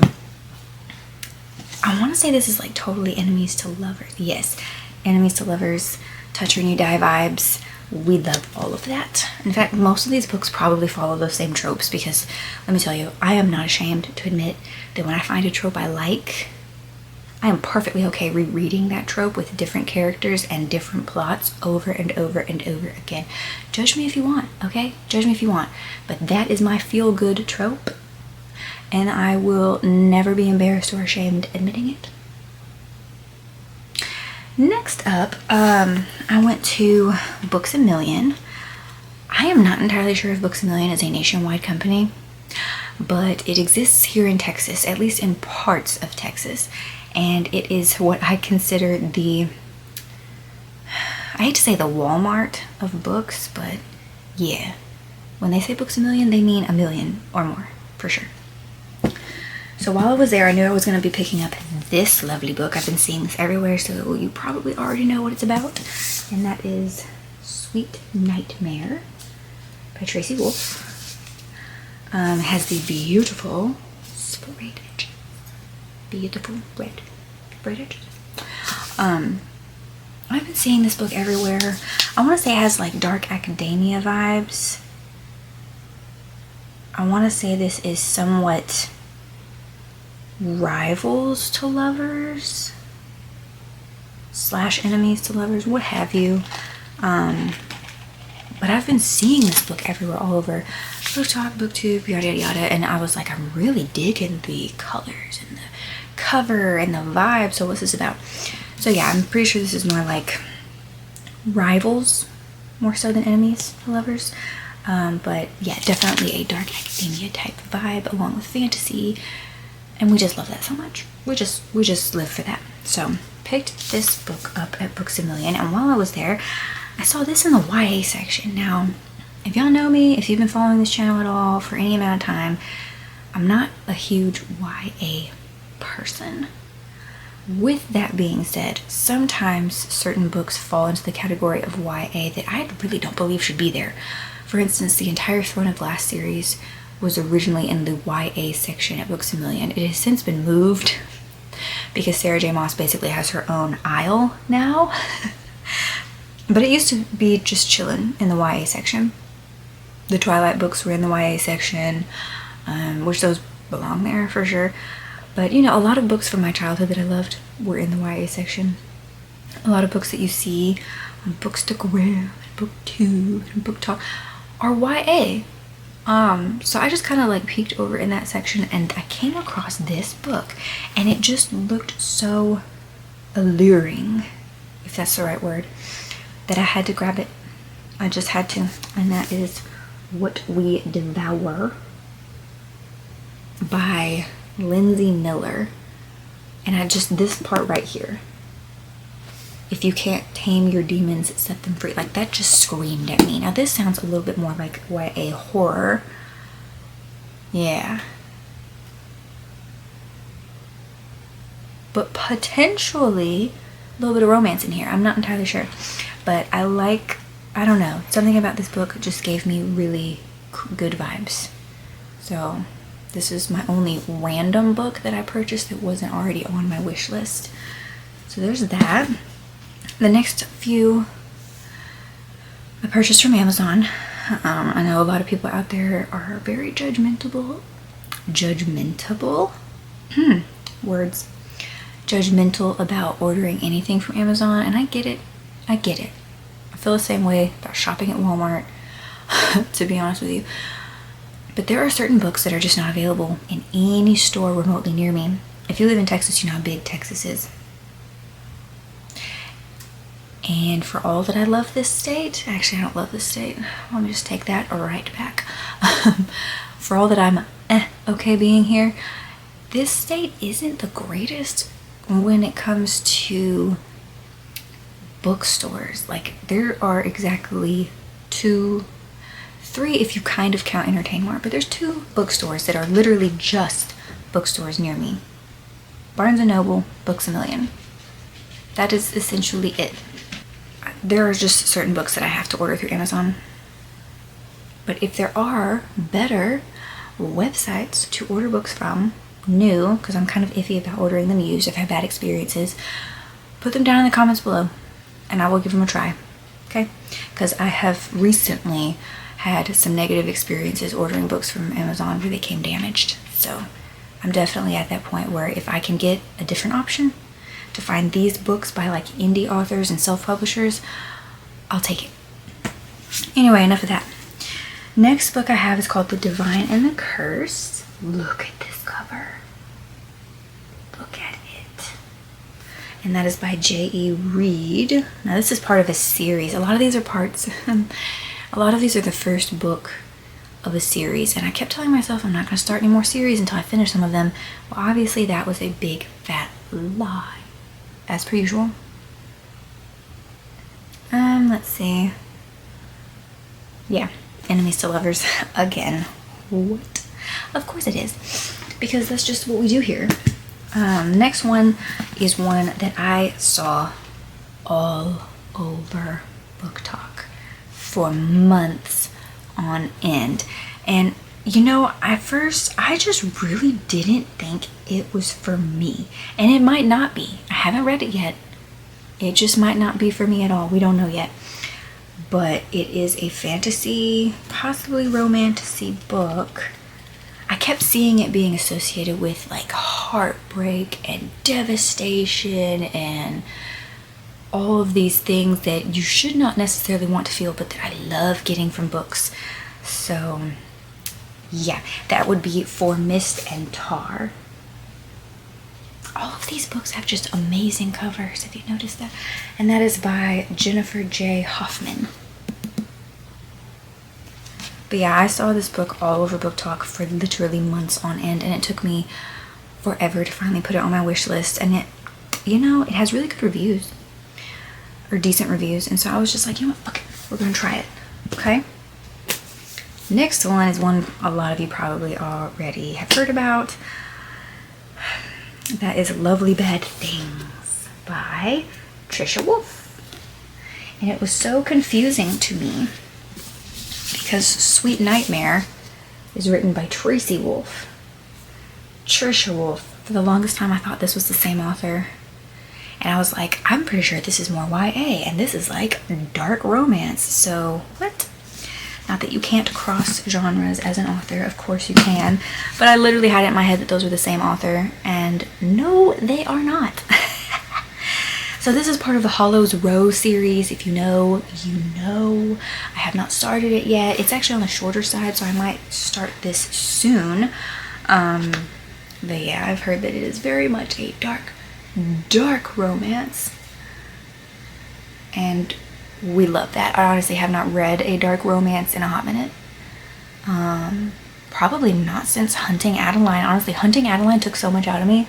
want to say this is like totally enemies to lovers. Yes, enemies to lovers, touch when you die vibes. We love all of that. In fact, most of these books probably follow those same tropes because let me tell you, I am not ashamed to admit that when I find a trope I like, I am perfectly okay rereading that trope with different characters and different plots over and over and over again. Judge me if you want, okay? Judge me if you want. But that is my feel-good trope, and I will never be embarrassed or ashamed admitting it. Next up, I went to Books A Million. I am not entirely sure if Books A Million is a nationwide company, but it exists here in Texas, at least in parts of Texas. And it is what I consider I hate to say the Walmart of books, but yeah. When they say Books A Million, they mean 1 million or more, for sure. So while I was there, I knew I was going to be picking up this lovely book. I've been seeing this everywhere, so you probably already know what it's about. And that is Sweet Nightmare by Tracy Wolff. It has the beautiful sprayed edges. Beautiful red edges. I've been seeing this book everywhere. I want to say it has like dark academia vibes. I want to say this is somewhat rivals to lovers / enemies to lovers, what have you. But I've been seeing this book everywhere, all over BookTok, BookTube, yada yada yada, and I was like, I'm really digging the colors and the cover and the vibe. So what's this about? So yeah, I'm pretty sure this is more like rivals more so than enemies to lovers. But yeah, definitely a dark academia type vibe along with fantasy, and we just love that so much. We just live for that. So picked this book up at Books A Million, and while I was there, I saw this in the YA section. Now, if y'all know me, if you've been following this channel at all for any amount of time, I'm not a huge YA person. With that being said, sometimes certain books fall into the category of YA that I really don't believe should be there. For instance, the entire Throne of Glass series was originally in the YA section at Books A Million. It has since been moved because Sarah J. Maas basically has her own aisle now. But it used to be just chilling in the YA section. The Twilight books were in the YA section, which those belong there for sure. But you know, a lot of books from my childhood that I loved were in the YA section. A lot of books that you see on Bookstagram, BookTube, and BookTok are YA. So I just kind of like peeked over in that section, and I came across this book, and it just looked so alluring, if that's the right word, that I had to grab it. I just had to, and that is What We Devour by Lindsay Miller. And I just, this part right here, if you can't tame your demons, set them free, like that just screamed at me. Now this sounds a little bit more like YA horror. Yeah. But potentially a little bit of romance in here. I'm not entirely sure. But I don't know, something about this book just gave me really good vibes. So this is my only random book that I purchased that wasn't already on my wish list. So there's that. The next few I purchased from Amazon. I know a lot of people out there are very judgmental. Words. judgmental about ordering anything from Amazon, and I get it. I feel the same way about shopping at Walmart, to be honest with you. But there are certain books that are just not available in any store remotely near me. If you live in Texas, you know how big Texas is. And for all that I love this state, actually I don't love this state. Let me just take that right back. For all that I'm okay being here, this state isn't the greatest when it comes to bookstores. Like, there are exactly 2, 3 if you kind of count Entertain Mart, but there's 2 bookstores that are literally just bookstores near me. Barnes & Noble, Books A Million. That is essentially it. There are just certain books that I have to order through Amazon. But if there are better websites to order books from, new, because I'm kind of iffy about ordering them used, I've had bad experiences, put them down in the comments below and I will give them a try. Okay? Because I have recently had some negative experiences ordering books from Amazon where they came damaged. So I'm definitely at that point where if I can get a different option to find these books by like indie authors and self-publishers, I'll take it. Anyway, enough of that. Next book I have is called The Divine and the Curse. Look at this cover. Look at it. And that is by J.E. Reed. Now this is part of a series. A lot of these are parts. A lot of these are the first book of a series. And I kept telling myself I'm not going to start any more series until I finish some of them. Well, obviously that was a big fat lie. As per usual. Let's see. Yeah, enemies to lovers again. What? Of course it is, because that's just what we do here. Next one is one that I saw all over BookTok for months on end. And you know, at first, I just really didn't think it was for me. And it might not be. I haven't read it yet. It just might not be for me at all. We don't know yet. But it is a fantasy, possibly romantasy book. I kept seeing it being associated with like heartbreak and devastation and all of these things that you should not necessarily want to feel, but that I love getting from books. So yeah, that would be For Mist and Tar. All of these books have just amazing covers, if you noticed that. And that is by Jennifer J. Hoffman. But yeah, I saw this book all over BookTok for literally months on end, and it took me forever to finally put it on my wish list. And it, you know, it has really good reviews, or decent reviews. And so I was just like, you know what, fuck it, we're gonna try it, okay? Next one is one a lot of you probably already have heard about. That is Lovely Bad Things by Trisha Wolfe. And it was so confusing to me because Sweet Nightmare is written by Tracy Wolfe. Trisha Wolfe. For the longest time I thought this was the same author. And I was like, I'm pretty sure this is more YA and this is like dark romance. So what? Not that you can't cross genres as an author, of course you can, but I literally had it in my head that those were the same author, and no, they are not. So this is part of the Hollows Row series. If you know, you know. I have not started it yet. It's actually on the shorter side, so I might start this soon. But yeah, I've heard that it is very much a dark romance, and we love that. I honestly have not read a dark romance in a hot minute. Probably not since Hunting Adeline. Honestly, Hunting Adeline took so much out of me.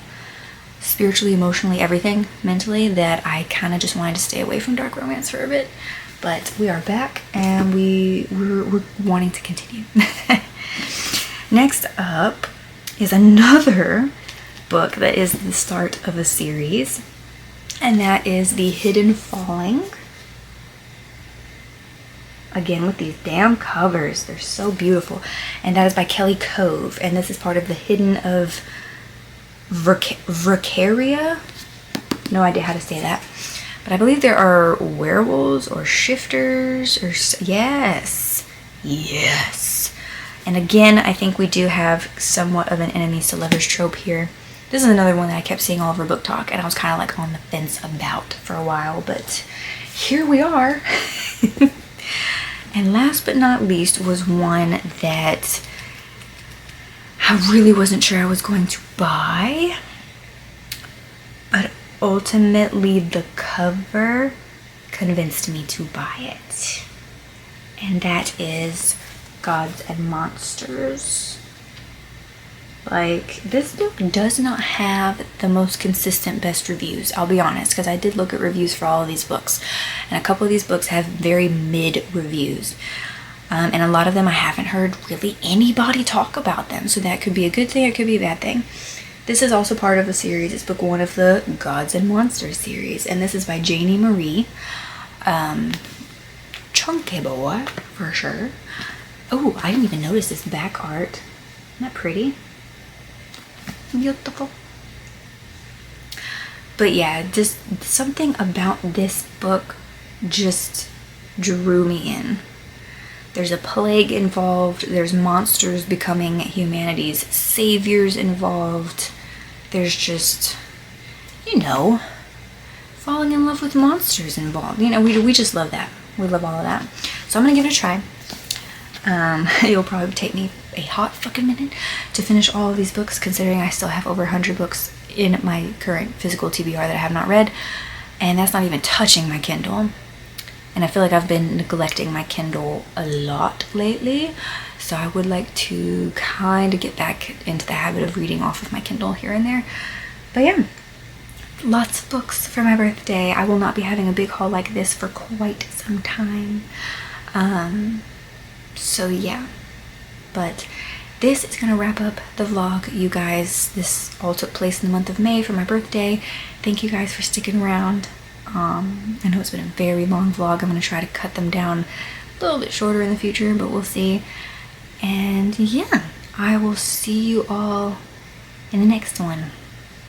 Spiritually, emotionally, everything, mentally, that I kind of just wanted to stay away from dark romance for a bit. But we are back and we're wanting to continue. Next up is another book that is the start of a series. And that is The Hidden Falling. Again, with these damn covers, they're so beautiful. And that is by Kelly Cove, and this is part of the Hidden of Vercaria. No idea how to say that, but I believe there are werewolves or shifters or yes. And again, I think we do have somewhat of an enemies to lovers trope here. This is another one that I kept seeing all over Book Talk, and I was kind of like on the fence about for a while, but here we are. And last but not least was one that I really wasn't sure I was going to buy, but ultimately the cover convinced me to buy it. And that is Gods and Monsters. Like, this book does not have the most consistent best reviews, I'll be honest, because I did look at reviews for all of these books, and a couple of these books have very mid reviews, and a lot of them I haven't heard really anybody talk about them, so that could be a good thing, it could be a bad thing. This is also part of a series. It's book 1 of the Gods and Monsters series, and this is by Janie Marie. Chunky boy, for sure. Oh, I didn't even notice this back art. Isn't that pretty? Beautiful. But yeah, just something about this book just drew me in. There's a plague involved. There's monsters becoming humanity's saviors involved. There's just, you know, falling in love with monsters involved. You know, we just love that. We love all of that. So I'm gonna give it a try. It'll probably take me a hot fucking minute to finish all of these books, considering I still have over 100 books in my current physical TBR that I have not read, and that's not even touching my Kindle. And I feel like I've been neglecting my Kindle a lot lately, so I would like to kind of get back into the habit of reading off of my Kindle here and there. But yeah, lots of books for my birthday. I will not be having a big haul like this for quite some time. So yeah, but this is gonna wrap up the vlog, you guys. This all took place in the month of May for my birthday. Thank you guys for sticking around. I know it's been a very long vlog. I'm gonna try to cut them down a little bit shorter in the future, but we'll see. And yeah, I will see you all in the next one.